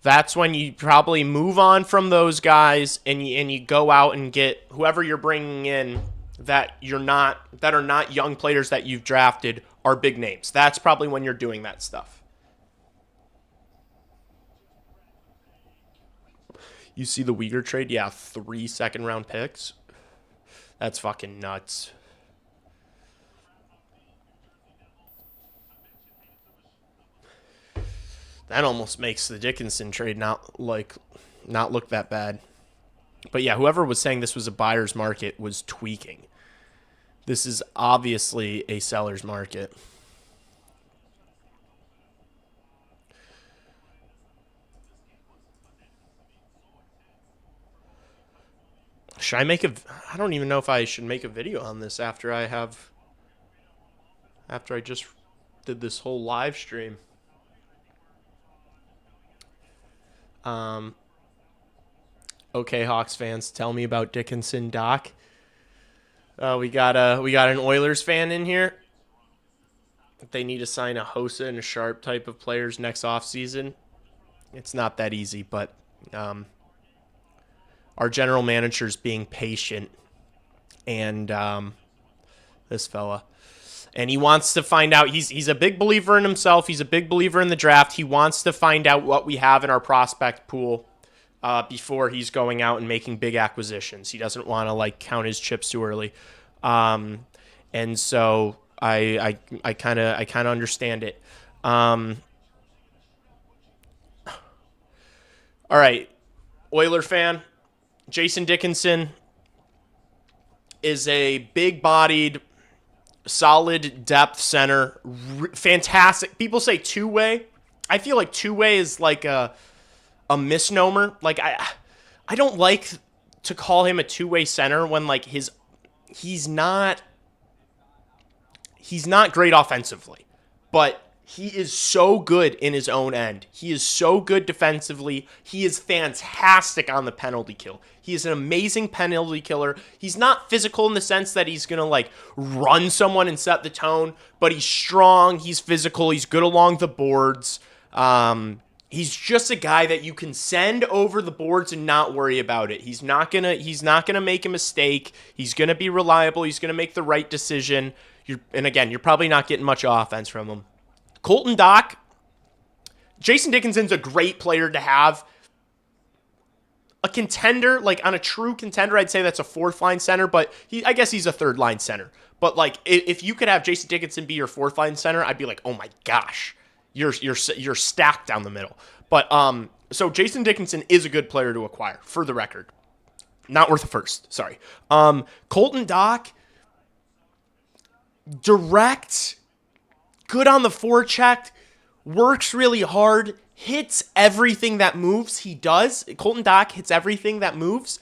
that's when you probably move on from those guys and you go out and get whoever you're bringing in that are not young players that you've drafted are big names. That's probably when you're doing that stuff. You see the Uyghur trade? Yeah, 3 second-round picks. That's fucking nuts. That almost makes the Dickinson trade not look that bad. But yeah, whoever was saying this was a buyer's market was tweaking. This is obviously a seller's market. Should I make I don't even know if I should make a video on this after I just did this whole live stream. Okay, Hawks fans, tell me about Dickinson, Doc. We got an Oilers fan in here. They need to sign a Hossa and a Sharp type of players next offseason. It's not that easy, but our general manager's being patient, and this fella. And he wants to find out. He's a big believer in himself. He's a big believer in the draft. He wants to find out what we have in our prospect pool before he's going out and making big acquisitions. He doesn't want to count his chips too early, and so I kind of understand it. All right, Oiler fan, Jason Dickinson is a big-bodied, solid depth center, fantastic. People say two-way. I feel like two-way is like a misnomer. Like I don't like to call him a two-way center when he's not great offensively, but he is so good in his own end. He is so good defensively. He is fantastic on the penalty kill. He is an amazing penalty killer. He's not physical in the sense that he's going to run someone and set the tone, but he's strong, he's physical, he's good along the boards. He's just a guy that you can send over the boards and not worry about it. He's not going to make a mistake. He's going to be reliable. He's going to make the right decision. And again, you're probably not getting much offense from him. Colton Dach, Jason Dickinson's a great player to have. A contender, on a true contender, I'd say that's a fourth-line center, but I guess he's a third-line center. But, if you could have Jason Dickinson be your fourth-line center, I'd be like, oh my gosh, you're stacked down the middle. But, so Jason Dickinson is a good player to acquire, for the record. Not worth a first, sorry. Colton Dach, direct, good on the forecheck, works really hard, hits everything that moves. He does. Colton Dach hits everything that moves,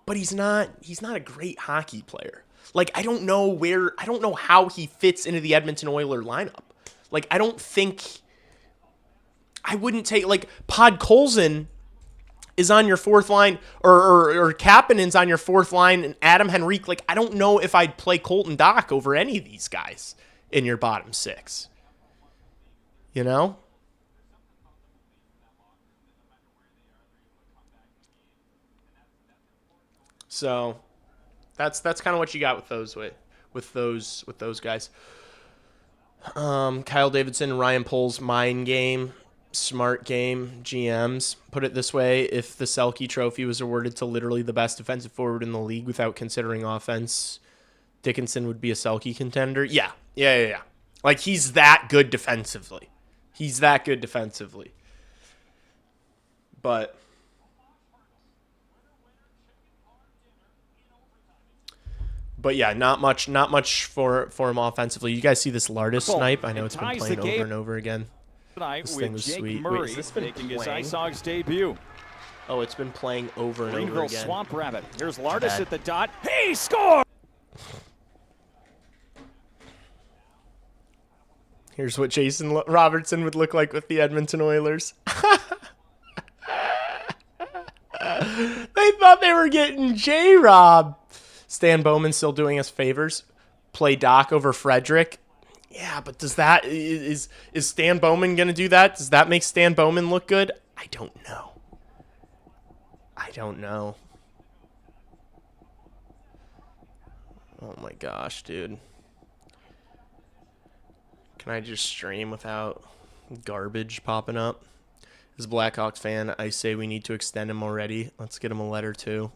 but he's not a great hockey player. I don't know how he fits into the Edmonton Oilers lineup. I wouldn't take, Podkolzin is on your fourth line, or Kapanen's on your fourth line, and Adam Henrique. I don't know if I'd play Colton Dach over any of these guys in your bottom six. You know? So that's kind of what you got with those guys. Kyle Davidson, Ryan Pohl's mind game, smart game, GMs. Put it this way, if the Selke trophy was awarded to literally the best defensive forward in the league without considering offense, Dickinson would be a Selke contender. Yeah. He's that good defensively. But But yeah, not much for him offensively. You guys see this Lardis snipe? I know it's been playing over and over again. This thing was sweet. Wait, has this been playing? His Ice Hogs debut. Oh, it's been playing over and over Greenville again. Swamp Rabbit. Here's Lardis at the dot. He scored! Here's what Jason Robertson would look like with the Edmonton Oilers. They thought they were getting J-Rob. Stan Bowman still doing us favors. Play Doc over Frederick. Yeah, but does that is Stan Bowman going to do that? Does that make Stan Bowman look good? I don't know. I don't know. Oh my gosh, dude. Can I just stream without garbage popping up? As a Blackhawks fan, I say we need to extend him already. Let's get him a letter too.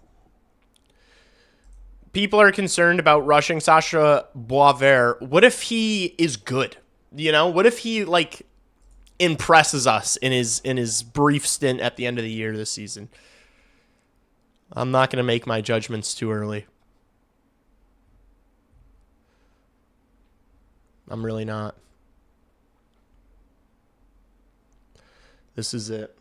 People are concerned about rushing Sasha Boisvert. What if he is good? You know, what if he like impresses us in his brief stint at the end of the year this season? I'm not going to make my judgments too early. I'm really not. This is it.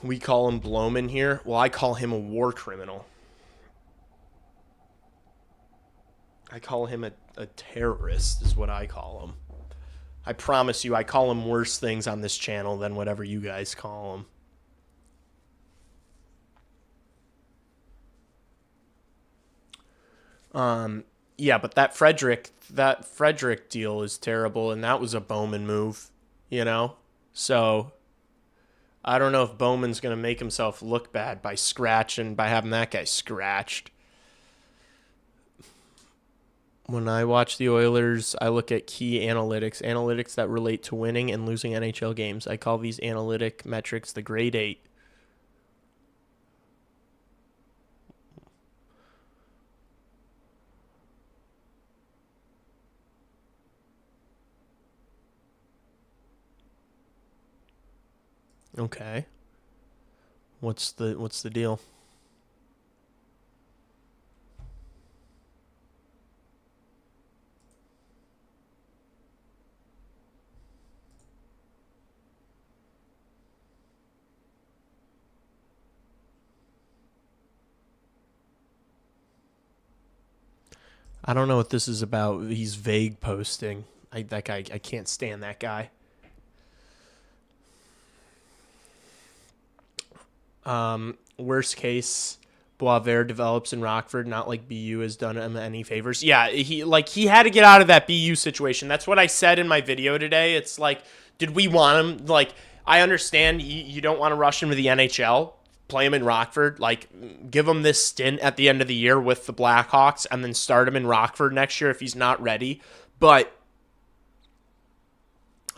We call him Blowman here. Well, I call him a war criminal. I call him a terrorist is what I call him. I promise you, I call him worse things on this channel than whatever you guys call him. Yeah, but that Frederick deal is terrible, and that was a Bowman move, you know? So I don't know if Bowman's going to make himself look bad by having that guy scratched. When I watch the Oilers, I look at key analytics that relate to winning and losing NHL games. I call these analytic metrics the grade 8. Okay. What's the deal? I don't know what this is about. He's vague posting. That guy, I can't stand that guy. Worst case, Boisvert develops in Rockford, not like BU has done him any favors. Yeah, he had to get out of that BU situation. That's what I said in my video today. It's like, did we want him? Like, I understand you don't want to rush him to the NHL. Play him in Rockford. Like, give him this stint at the end of the year with the Blackhawks and then start him in Rockford next year if he's not ready. But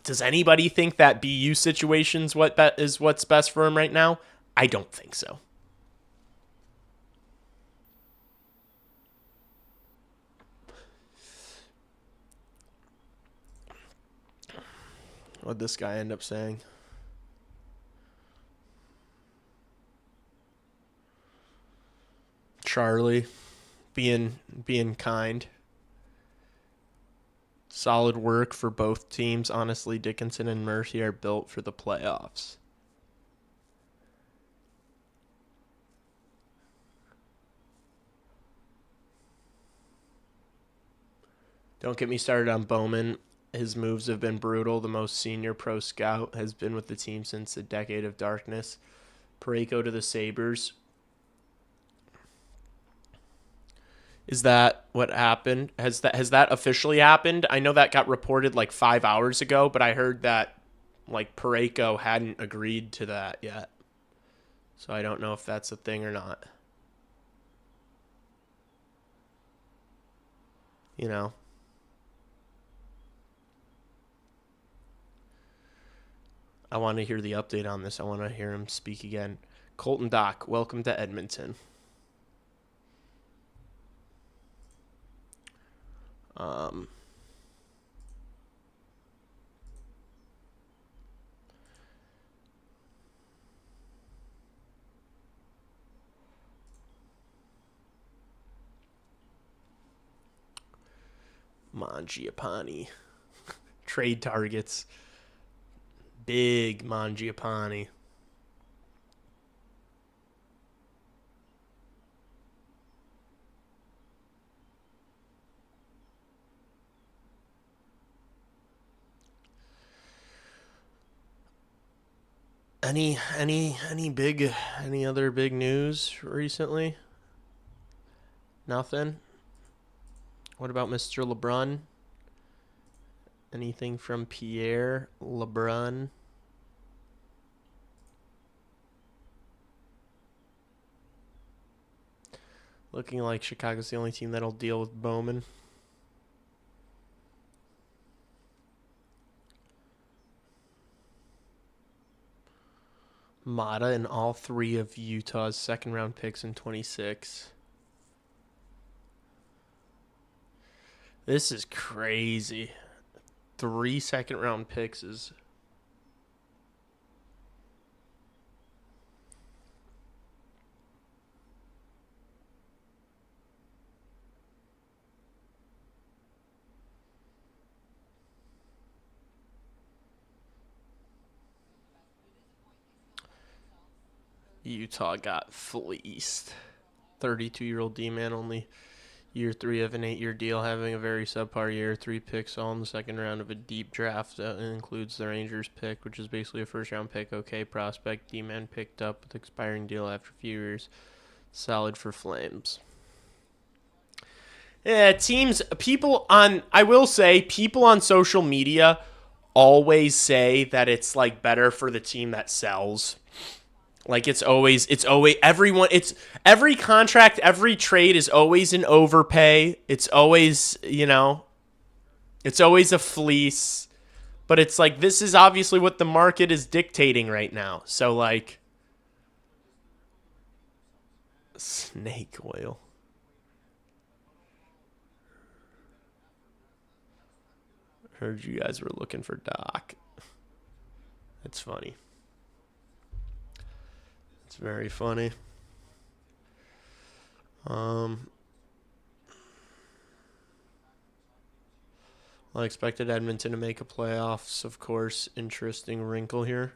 does anybody think that BU situation's what's best for him right now? I don't think so. What'd this guy end up saying? Charlie, being kind. Solid work for both teams. Honestly, Dickinson and Murphy are built for the playoffs. Don't get me started on Bowman. His moves have been brutal. The most senior pro scout has been with the team since the decade of darkness. Parayko to the Sabres. Is that what happened? Has that officially happened? I know that got reported like 5 hours ago, but I heard that like Parayko hadn't agreed to that yet. So I don't know if that's a thing or not. You know. I want to hear the update on this. I want to hear him speak again. Colton Dock, welcome to Edmonton. Mangiapane. Trade targets. Big Mangiapane. Any other big news recently? Nothing. What about Mr. LeBrun? Anything from Pierre LeBrun? Looking like Chicago's the only team that'll deal with Bowman. Mata and all three of Utah's second-round picks in 26. This is crazy. 3 second-round picks is... Utah got fleeced. 32-year-old D-man, only year 3 of an 8-year deal, having a very subpar year. 3 picks all in the second round of a deep draft that includes the Rangers pick, which is basically a first-round pick. Okay, prospect. D-man picked up with expiring deal after a few years. Solid for Flames. Yeah, I will say, people on social media always say that it's like better for the team that sells. Like it's always every contract, every trade is always an overpay. It's always, it's always a fleece. But it's like, this is obviously what the market is dictating right now. So like, snake oil. Heard you guys were looking for Doc. It's funny. It's very funny. I expected Edmonton to make a playoffs, of course. Interesting wrinkle here.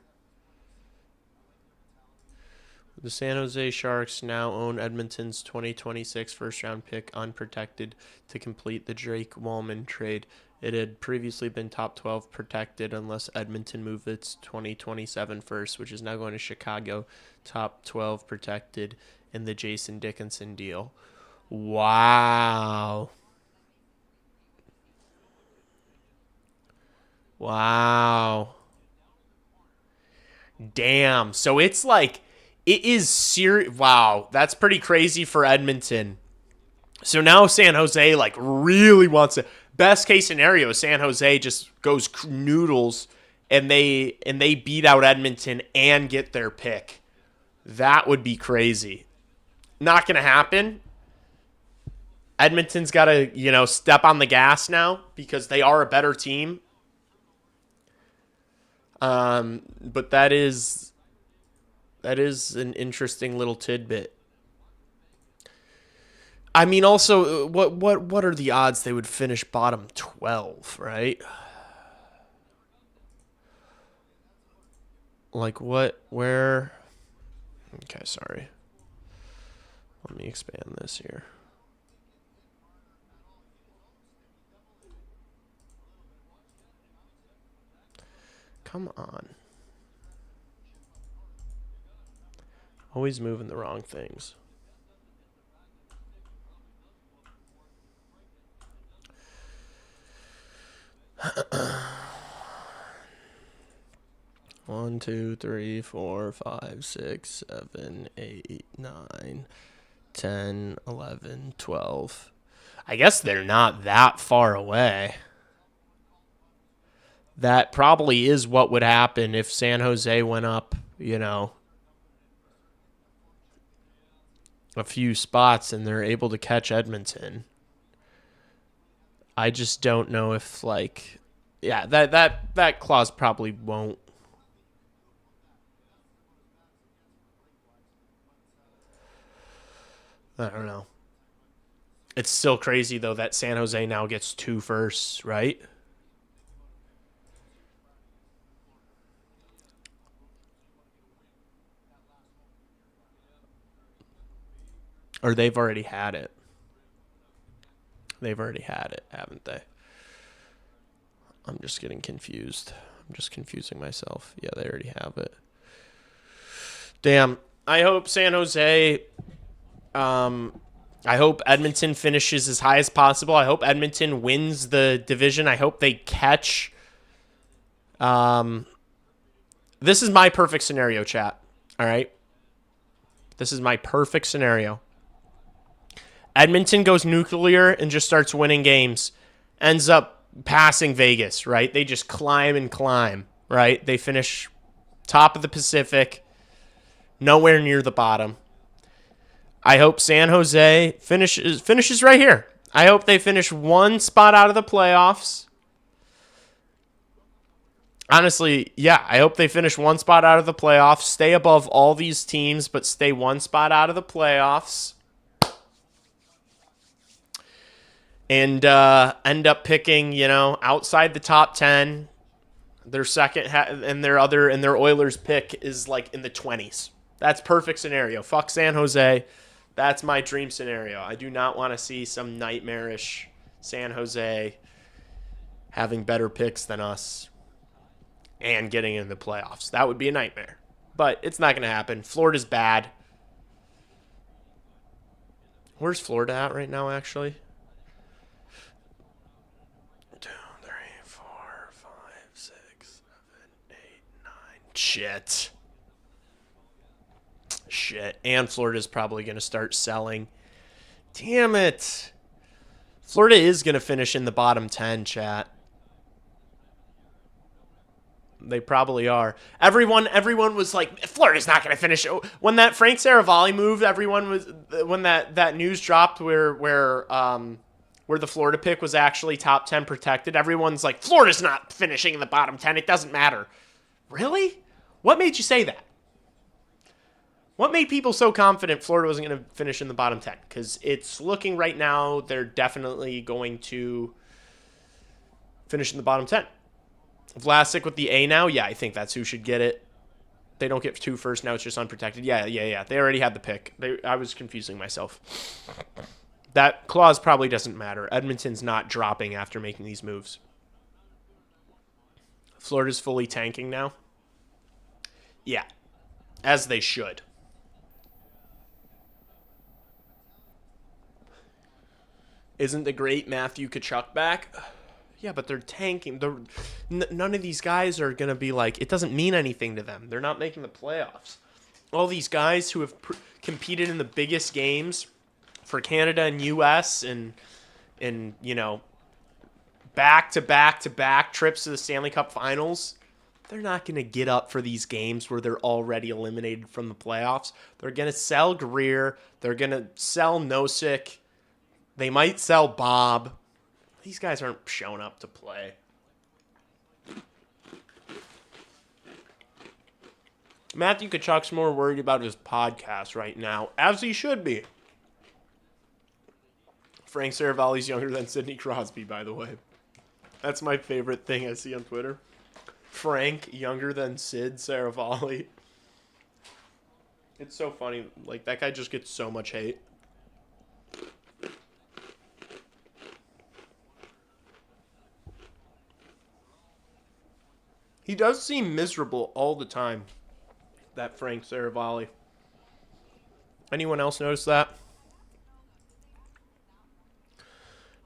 The San Jose Sharks now own Edmonton's 2026 first-round pick unprotected to complete the Drake Wallman trade. It had previously been top 12 protected unless Edmonton moved its 2027 first, which is now going to Chicago, top 12 protected in the Jason Dickinson deal. Wow. Wow. Damn. So it's like, it is serious. Wow. That's pretty crazy for Edmonton. So now San Jose like really wants it. Best case scenario, San Jose just goes noodles and they beat out Edmonton and get their pick. That would be crazy. Not going to happen. Edmonton's got to, step on the gas now because they are a better team. But that is an interesting little tidbit. I mean, also, what are the odds they would finish bottom 12, right? Like where? Okay, sorry. Let me expand this here. Come on. Always moving the wrong things. One, 2, 3, 4, 5, 6, 7, 8, 9, 10, 11, 12. I guess they're not that far away. That probably is what would happen if San Jose went up, a few spots and they're able to catch Edmonton. I just don't know if that clause probably won't. I don't know. It's still crazy, though, that San Jose now gets 2 firsts, right? Or they've already had it. They've already had it, haven't they? I'm just getting confused. I'm just confusing myself. Yeah, they already have it. Damn. I hope San Jose... I hope Edmonton finishes as high as possible. I hope Edmonton wins the division. I hope they catch. This is my perfect scenario, chat. All right? This is my perfect scenario. Edmonton goes nuclear and just starts winning games. Ends up passing Vegas, right? They just climb and climb, right? They finish top of the Pacific, nowhere near the bottom. I hope San Jose finishes right here. I hope they finish 1 spot out of the playoffs. Honestly, yeah, I hope they finish 1 spot out of the playoffs, stay above all these teams, but stay 1 spot out of the playoffs. And end up picking, outside the top 10. Their second and their Oilers pick is like in the 20s. That's perfect scenario. Fuck San Jose. That's my dream scenario. I do not want to see some nightmarish San Jose having better picks than us and getting into the playoffs. That would be a nightmare. But it's not going to happen. Florida's bad. Where's Florida at right now, actually? 2, 3, 4, 5, 6, 7, 8, 9. Shit. And Florida's probably going to start selling. Damn it. Florida is going to finish in the bottom 10, chat. They probably are. Everyone was like, Florida's not going to finish. When that Frank Saravalli moved, everyone was, when that news dropped where the Florida pick was actually top 10 protected, everyone's like, Florida's not finishing in the bottom 10. It doesn't matter. Really? What made you say that? What made people so confident Florida wasn't going to finish in the bottom 10? Because it's looking right now they're definitely going to finish in the bottom 10. Vlasic with the A now? Yeah, I think that's who should get it. They don't get 2 first. Now it's just unprotected. Yeah. They already had the pick. I was confusing myself. That clause probably doesn't matter. Edmonton's not dropping after making these moves. Florida's fully tanking now. Yeah, as they should. Isn't the great Matthew Tkachuk back? Yeah, but they're tanking. None of these guys are going to be like, it doesn't mean anything to them. They're not making the playoffs. All these guys who have competed in the biggest games for Canada and U.S. and back-to-back-to-back trips to the Stanley Cup Finals, they're not going to get up for these games where they're already eliminated from the playoffs. They're going to sell Greer. They're going to sell Nosek. They might sell Bob. These guys aren't showing up to play. Matthew Tkachuk's more worried about his podcast right now, as he should be. Frank Saravalli's younger than Sidney Crosby, by the way. That's my favorite thing I see on Twitter. Frank younger than Sid Saravalli. It's so funny. Like, that guy just gets so much hate. He does seem miserable all the time, that Frank Saravalli. Anyone else notice that?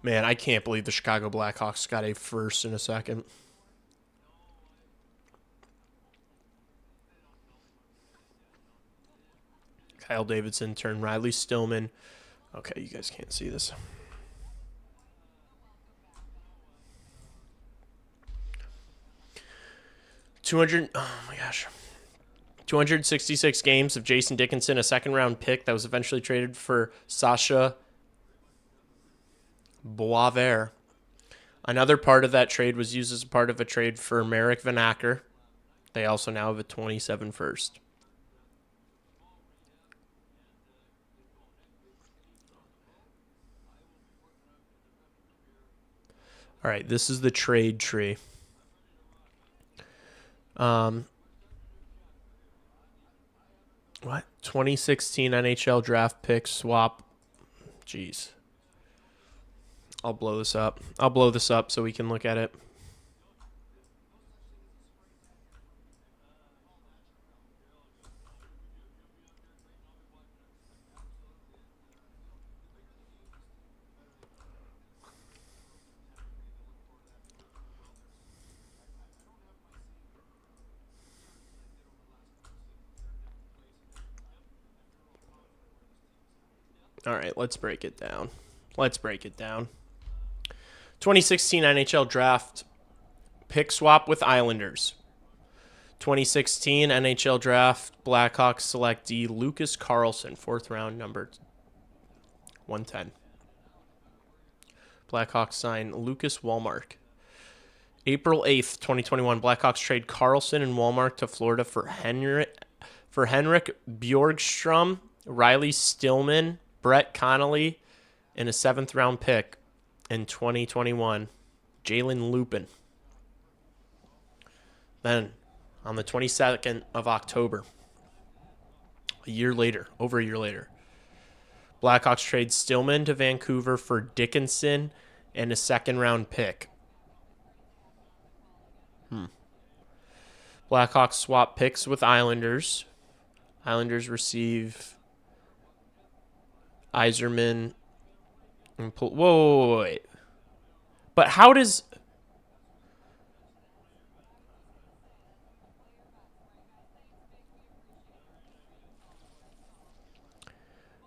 Man, I can't believe the Chicago Blackhawks got a first in a second. Kyle Davidson turned Riley Stillman. Okay, you guys can't see this. Oh my gosh. 266 games of Jason Dickinson, a second-round pick that was eventually traded for Sasha Boisvert. Another part of that trade was used as a part of a trade for Marek Van Acker. They also now have a 27 first. All right, this is the trade tree. What? 2016 NHL draft pick swap. Jeez. I'll blow this up. I'll blow this up so we can look at it. All right, let's break it down. 2016 NHL draft pick swap with Islanders. 2016 NHL draft Blackhawks selectee Lucas Carlson, 4th round, number 110. Blackhawks sign Lucas Wallmark. April 8th, 2021, Blackhawks trade Carlson and Wallmark to Florida for Henrik Bjorkstrom, Riley Stillman, Brett Connolly, and a 7th round pick in 2021, Jalen Lupin. Then, on the 22nd of October, over a year later, Blackhawks trade Stillman to Vancouver for Dickinson and a 2nd round pick. Blackhawks swap picks with Islanders. Islanders receive Yzerman. Wait. But how does...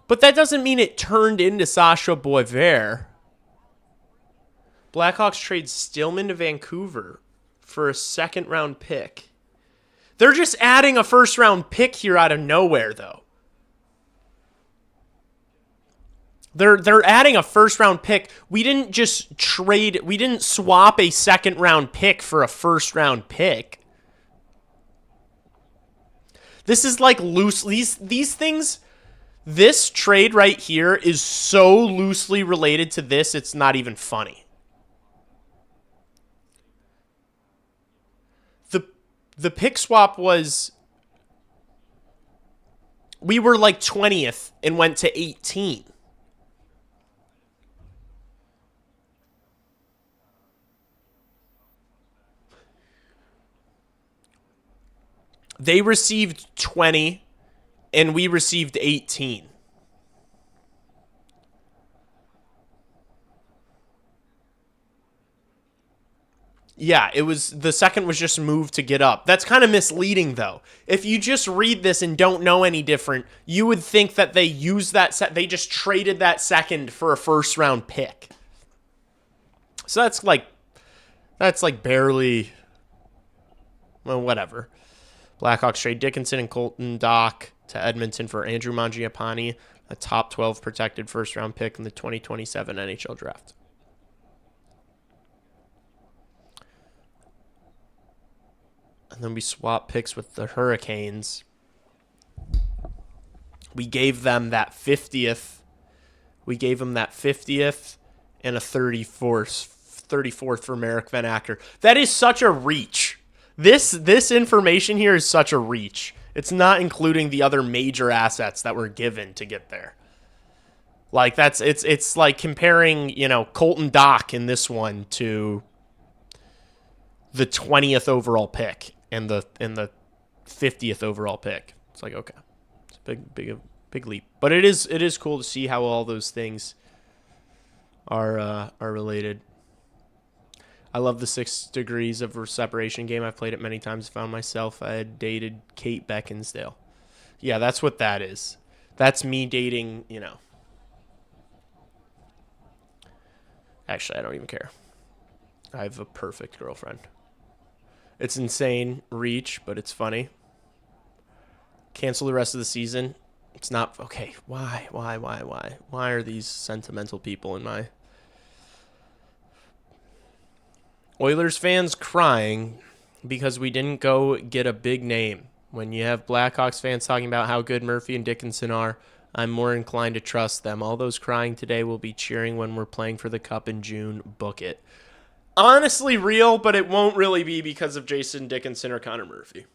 But that doesn't mean it turned into Sasha Boisvert. Blackhawks trade Stillman to Vancouver for a 2nd round pick. They're just adding a 1st round pick here out of nowhere, though. They're adding a 1st round pick. We didn't just trade. We didn't swap a 2nd round pick for a 1st round pick. This is like loose. These things. This trade right here is so loosely related to this, it's not even funny. The pick swap was, we were like 20th and went to 18. They received 20 and we received 18. Yeah, it was, the 2nd was just moved to get up. That's kind of misleading, though. If you just read this and don't know any different, you would think that they used that they just traded that 2nd for a 1st round pick. So that's like barely, well, whatever. Blackhawks trade Dickinson and Colton Dach to Edmonton for Andrew Mangiapane, a top 12 protected 1st round pick in the 2027 NHL draft. And then we swap picks with the Hurricanes. We gave them that 50th. We gave them that 50th and a 34th for Merrick Van Acker. That is such a reach. This information here is such a reach. It's not including the other major assets that were given to get there. Like it's like comparing, Colton Dach in this one to the 20th overall pick and the 50th overall pick. It's like, okay. It's a big leap. But it is cool to see how all those things are related. I love the 6 degrees of separation game. I've played it many times. Found myself, I had dated Kate Beckinsdale. Yeah, that's what that is. That's me dating, Actually, I don't even care. I have a perfect girlfriend. It's insane reach, but it's funny. Cancel the rest of the season. It's not okay. Why? Why are these sentimental people in my Oilers fans crying because we didn't go get a big name? When you have Blackhawks fans talking about how good Murphy and Dickinson are, I'm more inclined to trust them. All those crying today will be cheering when we're playing for the Cup in June. Book it. honestly real, but it won't really be because of Jason Dickinson or Connor Murphy.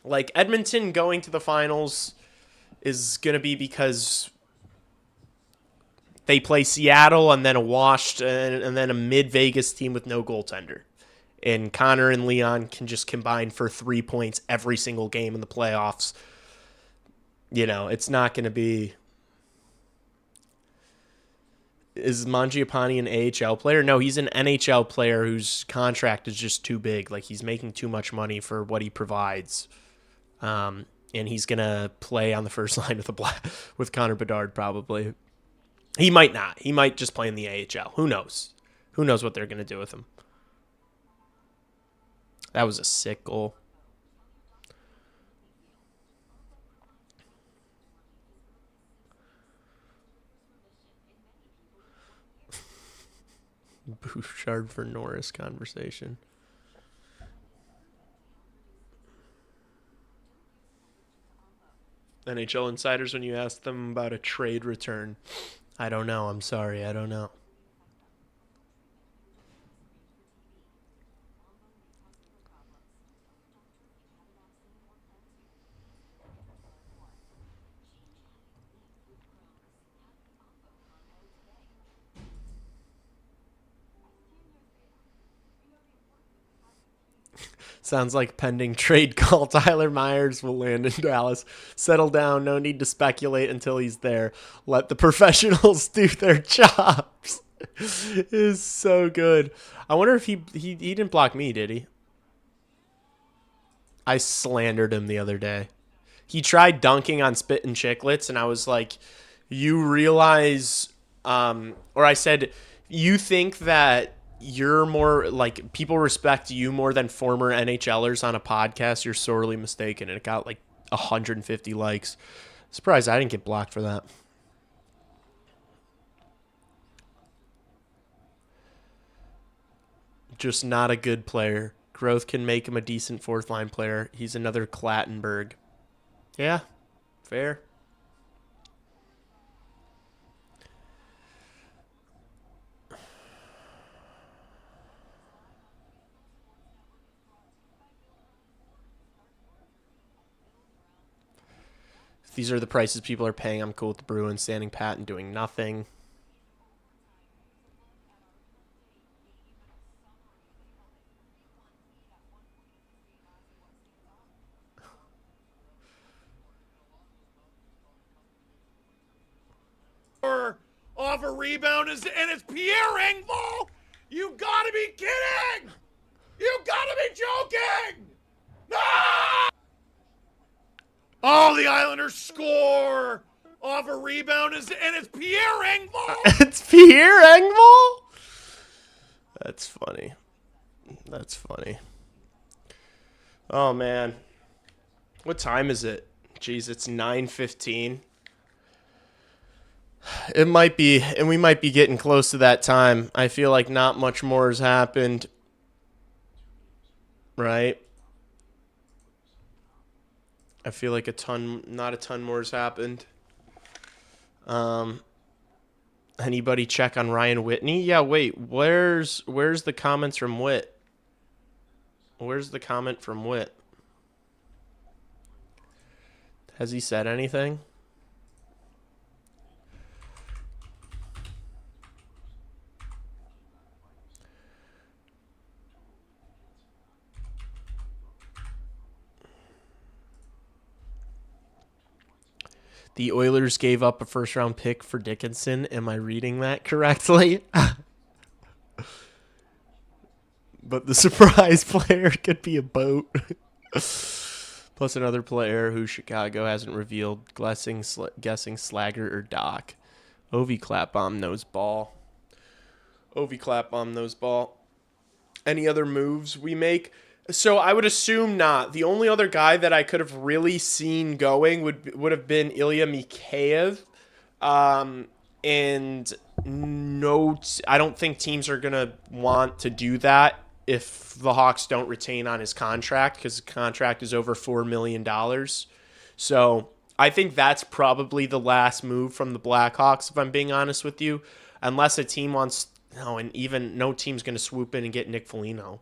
Like, Edmonton going to the finals is going to be because they play Seattle and then a washed and then a mid-Vegas team with no goaltender. And Connor and Leon can just combine for 3 points every single game in the playoffs. You know, it's not going to be... Is Mangiapane an AHL player? No, he's an NHL player whose contract is just too big. Like, he's making too much money for what he provides. And he's going to play on the first line with Connor Bedard probably. He might not. He might just play in the AHL. Who knows? Who knows what they're going to do with him? That was a sick goal. Bouchard for Norris conversation. NHL insiders, when you ask them about a trade return, I don't know. I'm sorry. I don't know. Sounds like pending trade call. Tyler Myers will land in Dallas. Settle down. No need to speculate until he's there. Let the professionals do their jobs. It is so good. I wonder if he didn't block me, did he? I slandered him the other day. He tried dunking on Spit and Chicklets, and I was like, you realize, or I said, you think that you're more, like, people respect you more than former NHLers on a podcast, you're sorely mistaken. And it got like 150 likes. Surprised I didn't get blocked for that. Just not a good player. Growth can make him a decent fourth line player. He's another Clattenburg. Yeah, fair. If these are the prices people are paying, I'm cool with the Bruins standing pat and doing nothing. Off a rebound and it's Pierre Engvall. You gotta be kidding! You gotta be joking! No! Oh, the Islanders score off a rebound and it's Pierre Engvall. It's Pierre Engvall? That's funny. That's funny. Oh man, what time is it? Jeez, it's 9:15. It might be, and we might be getting close to that time. I feel like not much more has happened, right? I feel like not a ton more has happened. Anybody check on Ryan Whitney? Yeah, wait, where's the comments from Whit? Where's the comment from Whit? Has he said anything? The Oilers gave up a first-round pick for Dickinson. Am I reading that correctly? But the surprise player could be a boat. Plus another player who Chicago hasn't revealed. Guessing Slagger or Doc. Ovi Clapbaum knows ball. Ovi Clapbaum knows ball. Any other moves we make? So I would assume not. The only other guy that I could have really seen going would have been Ilya Mikheyev. And no, I don't think teams are going to want to do that if the Hawks don't retain on his contract, because the contract is over $4 million. So I think that's probably the last move from the Blackhawks, if I'm being honest with you, unless a team wants No, and even no team's going to swoop in and get Nick Foligno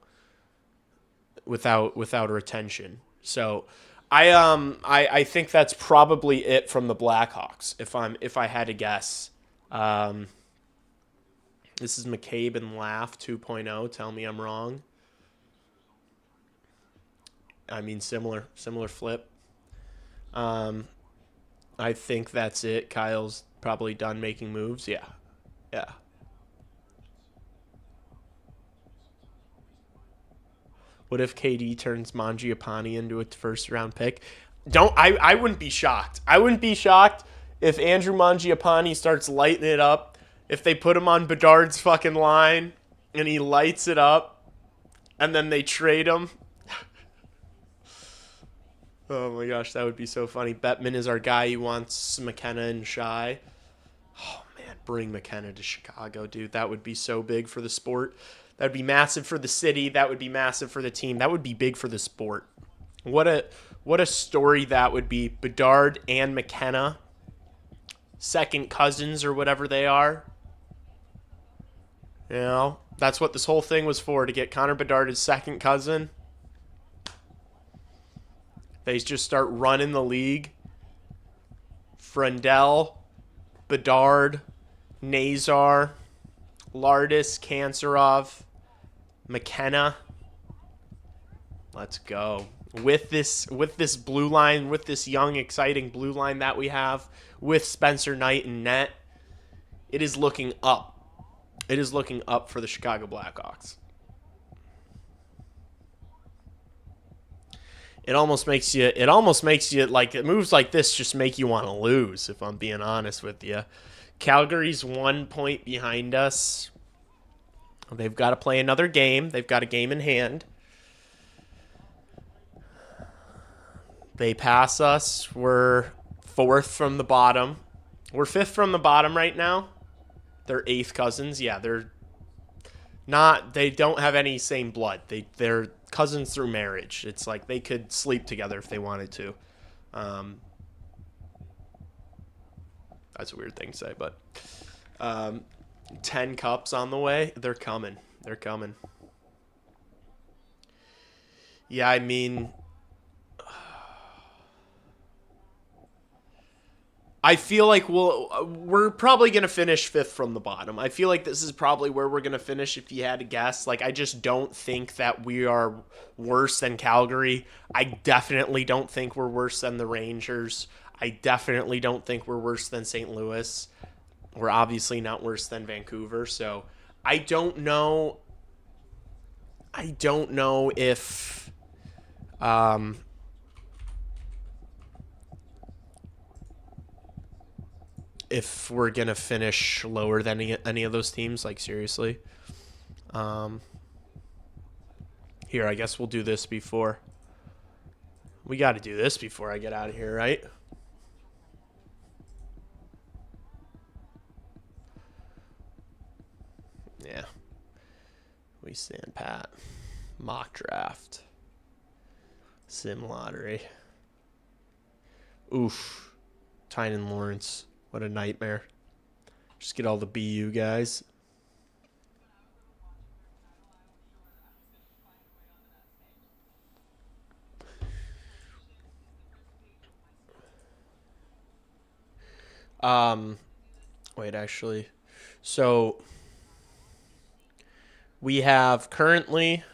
without a retention. So I think that's probably it from the Blackhawks if I had to guess. This is McCabe and Laugh 2.0. Tell me I'm wrong. I mean, similar flip. I think that's it. Kyle's probably done making moves. Yeah. What if KD turns Mangiapane into a first-round pick? I wouldn't be shocked. I wouldn't be shocked if Andrew Mangiapane starts lighting it up. If they put him on Bedard's fucking line and he lights it up and then they trade him. Oh my gosh, that would be so funny. Bettman is our guy. He wants McKenna and Shai. Oh man, bring McKenna to Chicago, dude. That would be so big for the sport. That would be massive for the city. That would be massive for the team. That would be big for the sport. What a story that would be. Bedard and McKenna, second cousins or whatever they are. You know, that's what this whole thing was for, to get Connor Bedard his second cousin. They just start running the league. Frendel, Bedard, Nazar, Lardis, Kanserov, McKenna. Let's go. With this blue line, with this young, exciting blue line that we have, with Spencer Knight and net, it is looking up. It is looking up for the Chicago Blackhawks. It almost makes you like, moves like this just make you want to lose, if I'm being honest with you. Calgary's 1 point behind us. They've got to play another game. They've got a game in hand. They pass us. We're 4th from the bottom. We're 5th from the bottom right now. They're 8th cousins. Yeah, they don't have any same blood. They're cousins through marriage. It's like they could sleep together if they wanted to. That's a weird thing to say, but 10 cups on the way. They're coming. Yeah, I mean, I feel like we're probably going to finish 5th from the bottom. I feel like this is probably where we're going to finish if you had to guess. Like, I just don't think that we are worse than Calgary. I definitely don't think we're worse than the Rangers. I definitely don't think we're worse than St. Louis. We're obviously not worse than Vancouver. So I don't know. If we're going to finish lower than any of those teams, like, seriously. Here, I guess we'll do this before. We got to do this before I get out of here, right? Yeah. We stand pat. Mock draft. Sim lottery. Oof. Tynan Lawrence. What a nightmare. Just get all the BU guys. Wait, actually. So we have currently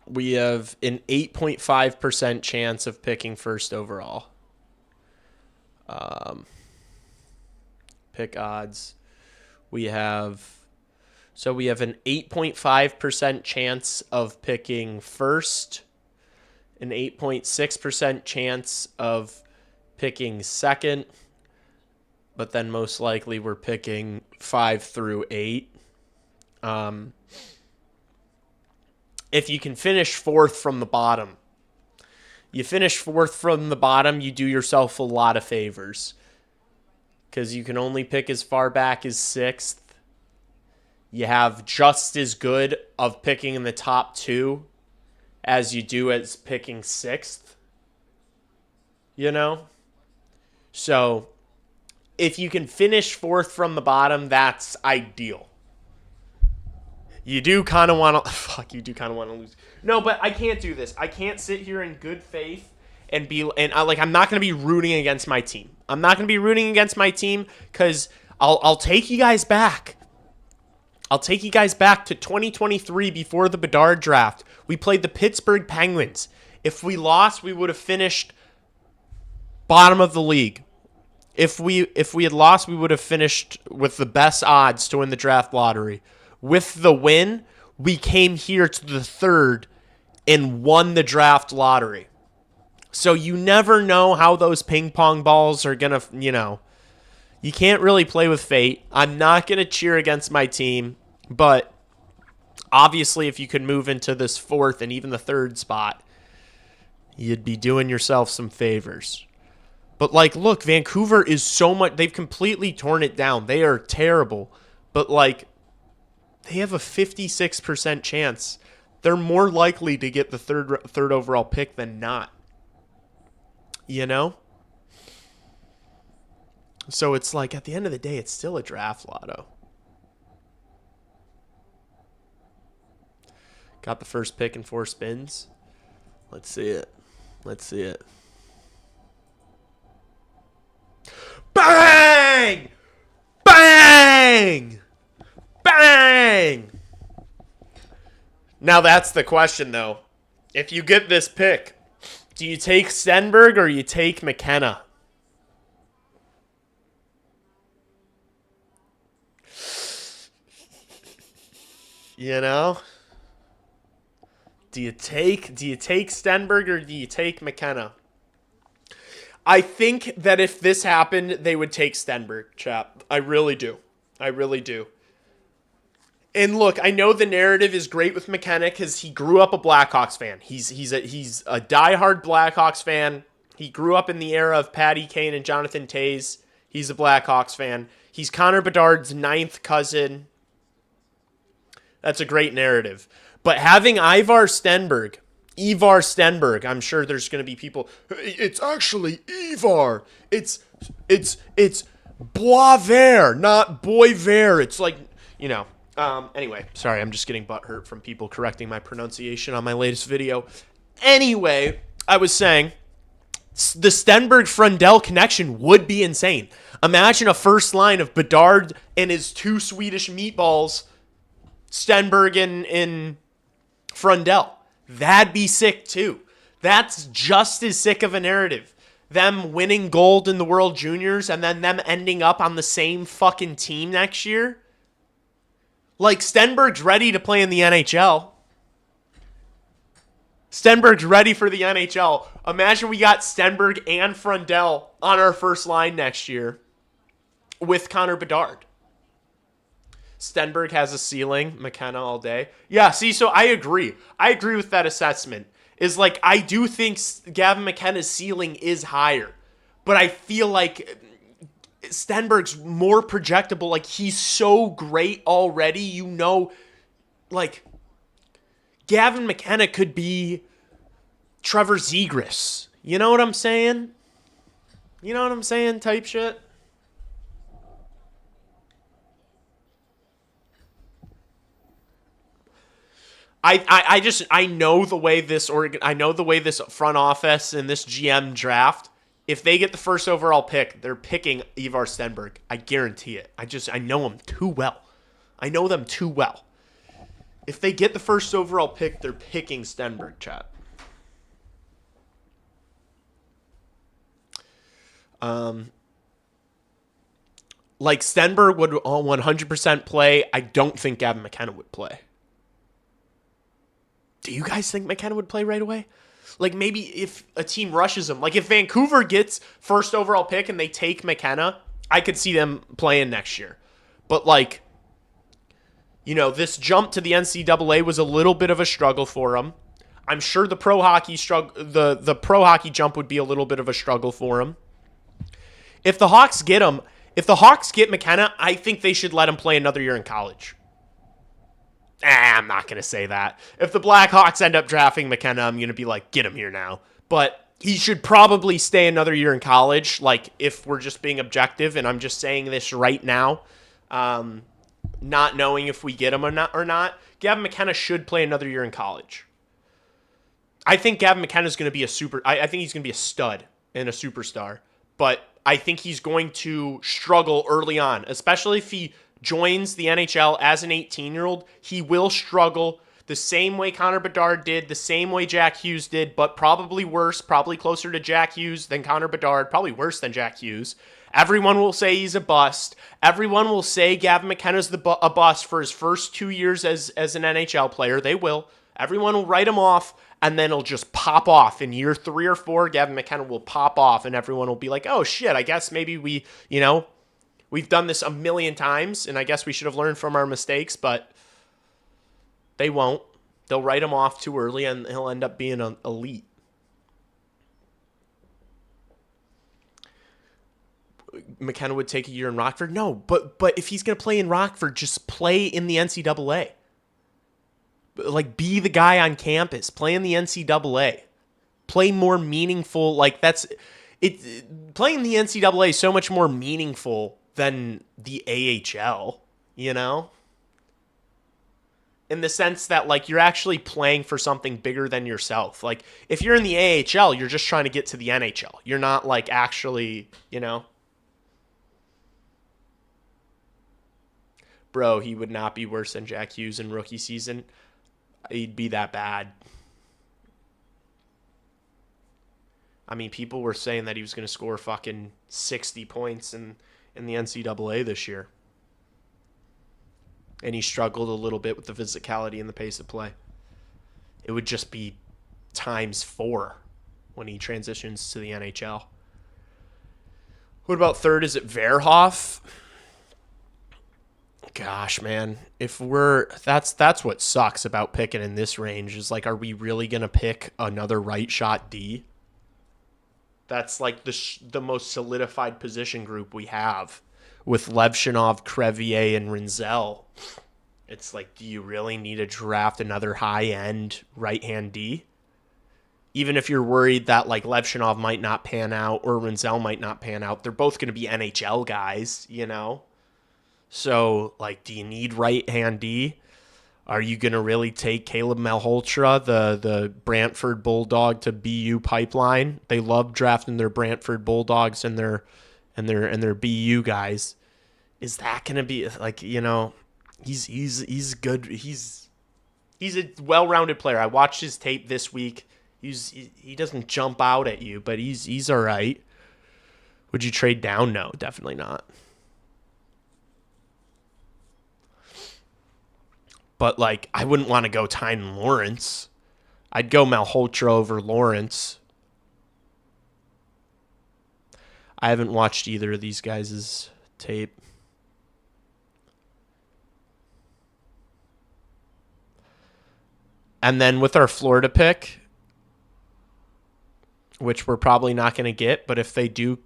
an 8.5% chance of picking first overall. Pick odds. We have an 8.5% chance of picking first, an 8.6% chance of picking second, but then most likely we're picking 5 through 8. If you can finish 4th from the bottom, you do yourself a lot of favors, because you can only pick as far back as 6th. You have just as good of picking in the top 2 as you do as picking 6th. You know? So if you can finish fourth from the bottom, that's ideal. You do kind of want to... Fuck, you do kind of want to lose. No, but I can't do this. I can't sit here in good faith and be... And I'm not going to be rooting against my team. I'm not going to be rooting against my team because I'll take you guys back. I'll take you guys back to 2023 before the Bedard draft. We played the Pittsburgh Penguins. If we lost, we would have finished bottom of the league. If we had lost, we would have finished with the best odds to win the draft lottery. With the win, we came here to the third and won the draft lottery. So you never know how those ping pong balls are going to, you can't really play with fate. I'm not going to cheer against my team, but obviously if you could move into this fourth and even the third spot, you'd be doing yourself some favors. But look, Vancouver is so much, they've completely torn it down. They are terrible. But they have a 56% chance. They're more likely to get the third overall pick than not. So it's at the end of the day, it's still a draft lotto. Got the first pick in 4 spins. Let's see it. Bang! Bang! Bang! Now that's the question, though. If you get this pick, do you take Stenberg or you take McKenna? Do you take Stenberg or do you take McKenna? I think that if this happened, they would take Stenberg, chap. I really do. And look, I know the narrative is great with McKenna because he grew up a Blackhawks fan. He's a diehard Blackhawks fan. He grew up in the era of Patty Kane and Jonathan Toews. He's a Blackhawks fan. He's Connor Bedard's 9th cousin. That's a great narrative. But having Ivar Stenberg, I'm sure there's going to be people, it's actually Ivar. It's Boisvert, not Boisvert. It's anyway, sorry, I'm just getting butthurt from people correcting my pronunciation on my latest video. Anyway, I was saying, the Stenberg-Frundell connection would be insane. Imagine a first line of Bedard and his 2 Swedish meatballs, Stenberg and Frundell. That'd be sick too. That's just as sick of a narrative. Them winning gold in the World Juniors and then them ending up on the same fucking team next year. Stenberg's ready to play in the NHL. Stenberg's ready for the NHL. Imagine we got Stenberg and Frundell on our first line next year with Connor Bedard. Stenberg has a ceiling, McKenna all day. Yeah, see, so I agree. I agree with that assessment. I do think Gavin McKenna's ceiling is higher. But I feel like Stenberg's more projectable. He's so great already. Gavin McKenna could be Trevor Zegras. You know what I'm saying? Type shit. I know the way this front office and this GM draft. If they get the first overall pick, they're picking Ivar Stenberg. I guarantee it. I know them too well. If they get the first overall pick, they're picking Stenberg, chat. Stenberg would 100% play. I don't think Gavin McKenna would play. Do you guys think McKenna would play right away? Maybe if a team rushes him. If Vancouver gets first overall pick and they take McKenna, I could see them playing next year. But, this jump to the NCAA was a little bit of a struggle for him. I'm sure the pro hockey the pro hockey jump would be a little bit of a struggle for him. If the Hawks get McKenna, I think they should let him play another year in college. I'm not going to say that. If the Blackhawks end up drafting McKenna, I'm going to be get him here now. But he should probably stay another year in college, like, if we're just being objective, and I'm just saying this right now, not knowing if we get him or not. Gavin McKenna should play another year in college. I think Gavin McKenna is going to be I think he's going to be a stud and a superstar, but I think he's going to struggle early on, especially if he joins the NHL as an 18-year-old. He will struggle the same way Connor Bedard did, the same way Jack Hughes did, but probably worse, probably closer to Jack Hughes than Connor Bedard, probably worse than Jack Hughes. Everyone will say he's a bust. Everyone will say Gavin McKenna's a bust for his first 2 years as an NHL player. They will. Everyone will write him off, and then it'll just pop off. In year 3 or 4, Gavin McKenna will pop off, and everyone will be like, oh, shit, I guess maybe we've done this a million times, and I guess we should have learned from our mistakes, but they won't. They'll write him off too early, and he'll end up being an elite. McKenna would take a year in Rockford? No, but if he's going to play in Rockford, just play in the NCAA. Like, be the guy on campus. Play in the NCAA. Play more meaningful. Like, playing the NCAA is so much more meaningful than the AHL, you know? In the sense that, like, you're actually playing for something bigger than yourself. Like, if you're in the AHL, you're just trying to get to the NHL. You're not, like, actually, you know? Bro, he would not be worse than Jack Hughes in rookie season. He'd be that bad. I mean, people were saying that he was going to score fucking 60 points in the NCAA this year. And he struggled a little bit with the physicality and the pace of play. It would just be times 4 when he transitions to the NHL. What about third? Is it Verhoff? Gosh, man, that's what sucks about picking in this range is, like, are we really gonna pick another right shot D? That's like the most solidified position group we have with Levshinov, Crevier, and Rinzel. It's like, do you really need to draft another high end right hand D? Even if you're worried that, like, Levshinov might not pan out or Rinzel might not pan out, they're both gonna be NHL guys, you know. So, like, do you need right-hand D? Are you going to really take Caleb Malholtra, the Brantford Bulldog, to BU pipeline? They love drafting their Brantford Bulldogs and their BU guys. Is that going to be, like, you know, he's good. He's a well-rounded player. I watched his tape this week. He doesn't jump out at you, but he's all right. Would you trade down? No, definitely not. But, like, I wouldn't want to go Tynan Lawrence. I'd go Malhotra over Lawrence. I haven't watched either of these guys' tape. And then with our Florida pick, which we're probably not going to get, but if they do,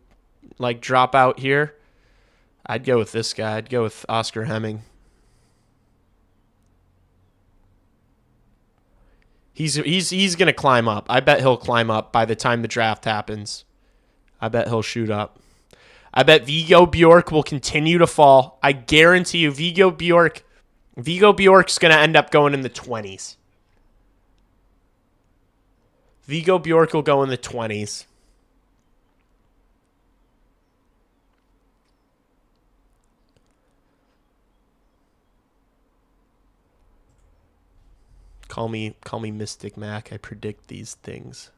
like, drop out here, I'd go with this guy. I'd go with Oscar Hemming. He's going to climb up. I bet he'll climb up by the time the draft happens. I bet he'll shoot up. I bet Vigo Bjork will continue to fall. I guarantee you Vigo Bjork's going to end up going in the 20s. Vigo Bjork will go in the 20s. Call me Mystic Mac. I predict these things.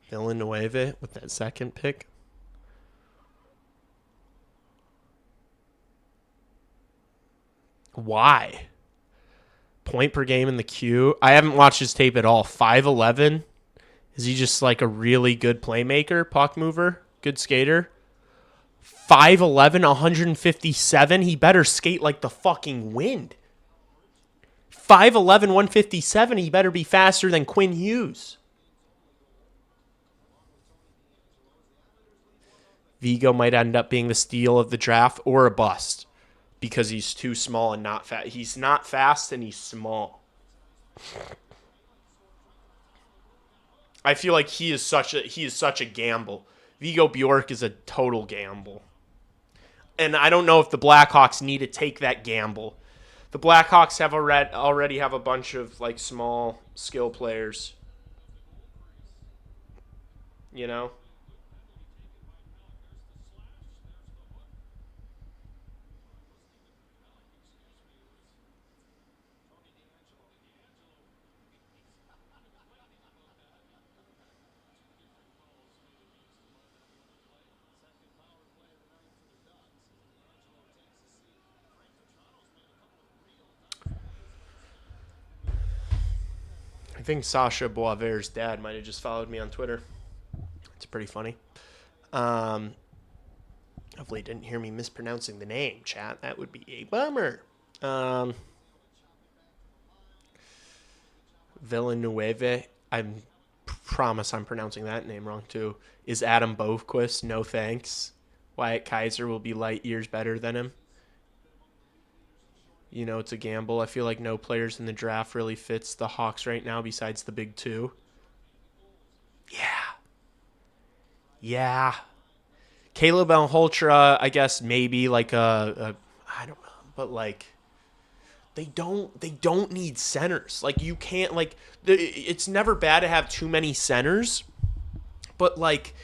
Villanueva with that second pick. Why? Point per game in the queue. I haven't watched his tape at all. 5'11". Is he just like a really good playmaker, puck mover, good skater? 5'11", 157. He better skate like the fucking wind. 5'11", 157. He better be faster than Quinn Hughes. Vigo might end up being the steal of the draft or a bust. because he's too small and not fast. He's not fast and he's small. I feel like he is such a gamble. Vigo Bjork is a total gamble. And I don't know if the Blackhawks need to take that gamble. The Blackhawks have already have a bunch of like small skill players. You know? I think Sasha Boisvert's dad might have just followed me on Twitter. It's pretty funny. Hopefully you didn't hear me mispronouncing the name, chat. That would be a bummer. Villanueva, I promise I'm pronouncing that name wrong too, is Adam Bovequist. No thanks. Wyatt Kaiser will be light years better than him. You know, it's a gamble. I feel like no players in the draft really fits the Hawks right now besides the big two. Yeah. Caleb Malholtra, I guess maybe like I don't know, but like they don't need centers. Like you can't like it's never bad to have too many centers, but like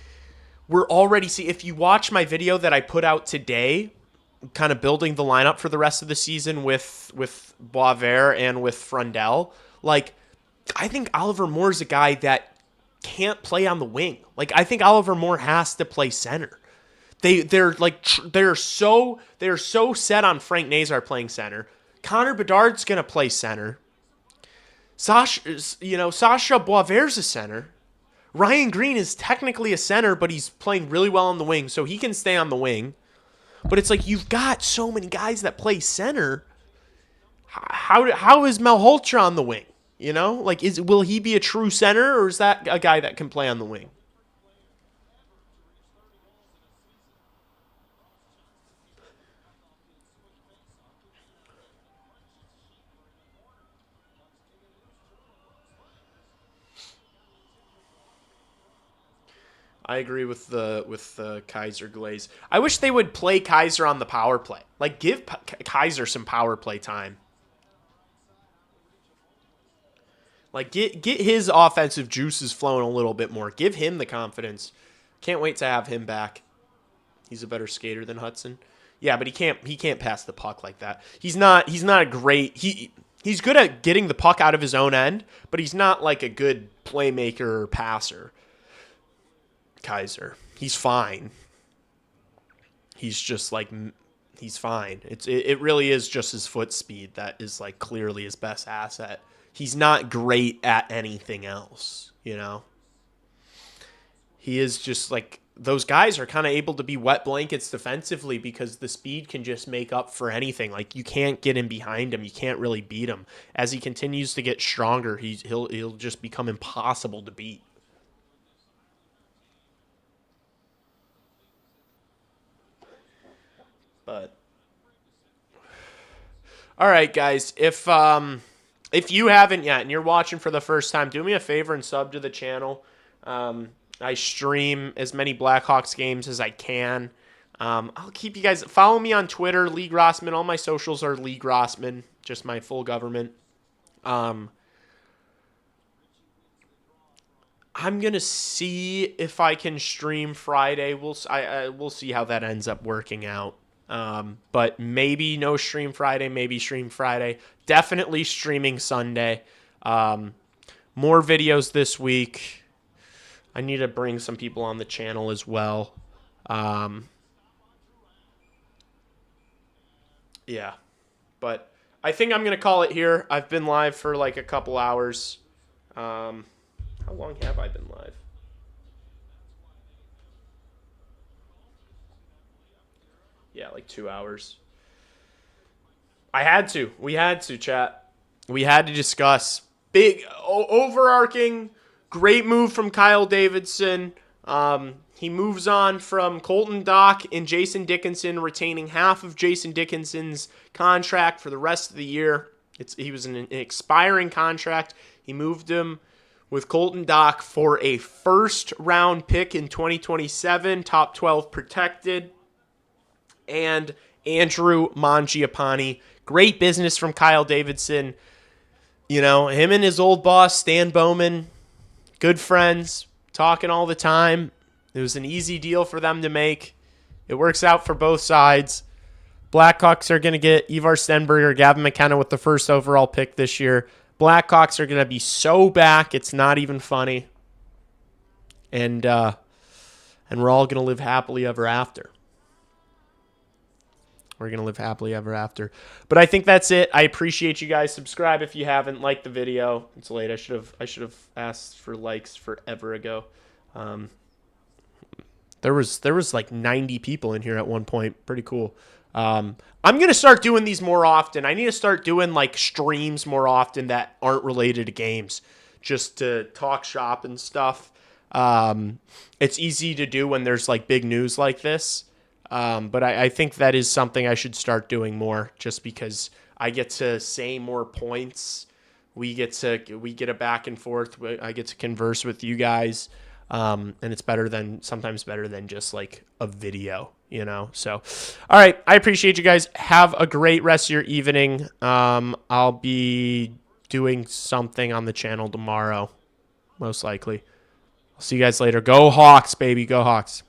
we're already if you watch my video that I put out today, kind of building the lineup for the rest of the season with Boisvert and with Frundell, like I think Oliver Moore is a guy that can't play on the wing. Like I think Oliver Moore has to play center. They're so set on Frank Nazar playing center. Connor Bedard's gonna play center. Sasha Boisvert's a center. Ryan Green is technically a center, but he's playing really well on the wing, so he can stay on the wing. But it's like you've got so many guys that play center. How is Malholtra on the wing? You know, like will he be a true center, or is that a guy that can play on the wing? I agree with the Kaiser Glaze. I wish they would play Kaiser on the power play. Like give Kaiser some power play time. Like get his offensive juices flowing a little bit more. Give him the confidence. Can't wait to have him back. He's a better skater than Hudson. Yeah, but he can't pass the puck like that. He's not a great he's good at getting the puck out of his own end, but he's not like a good playmaker or passer. Kaiser. He's fine. He's just like he's fine. It really is just his foot speed that is like clearly his best asset. He's not great at anything else, you know. He is just like those guys are kind of able to be wet blankets defensively because the speed can just make up for anything. Like you can't get in behind him, you can't really beat him. As he continues to get stronger, he'll just become impossible to beat. But all right, guys, if you haven't yet and you're watching for the first time, do me a favor and sub to the channel. I stream as many Blackhawks games as I can. I'll keep you guys follow me on Twitter, Lee Grossman. All my socials are Lee Grossman, just my full government. I'm gonna see if I can stream Friday. We'll see how that ends up working out. But maybe no stream Friday, maybe stream Friday. Definitely streaming Sunday. More videos this week. I need to bring some people on the channel as well. Yeah. But I think I'm going to call it here. I've been live for like a couple hours. How long have I been live? Yeah, like 2 hours. We had to, chat. We had to discuss big, overarching, great move from Kyle Davidson. He moves on from Colton Dock and Jason Dickinson, retaining half of Jason Dickinson's contract for the rest of the year. He was an expiring contract. He moved him with Colton Dock for a first-round pick in 2027, top 12 protected, and Andrew Mangiapane. Great business from Kyle Davidson. You know, him and his old boss, Stan Bowman, good friends, talking all the time. It was an easy deal for them to make. It works out for both sides. Blackhawks are going to get Ivar Stenberg or Gavin McKenna with the first overall pick this year. Blackhawks are going to be so back, it's not even funny. And we're all going to live happily ever after. We're going to live happily ever after. But I think that's it. I appreciate you guys. Subscribe if you haven't. Like the video. It's late. I should have asked for likes forever ago. There was like 90 people in here at one point. Pretty cool. I'm going to start doing these more often. I need to start doing like streams more often that aren't related to games, just to talk shop and stuff. It's easy to do when there's like big news like this. But I think that is something I should start doing more, just because I get to say more points. We get a back and forth. I get to converse with you guys. And it's sometimes better than just like a video, you know? So, all right. I appreciate you guys. Have a great rest of your evening. I'll be doing something on the channel tomorrow, most likely. I'll see you guys later. Go Hawks, baby. Go Hawks.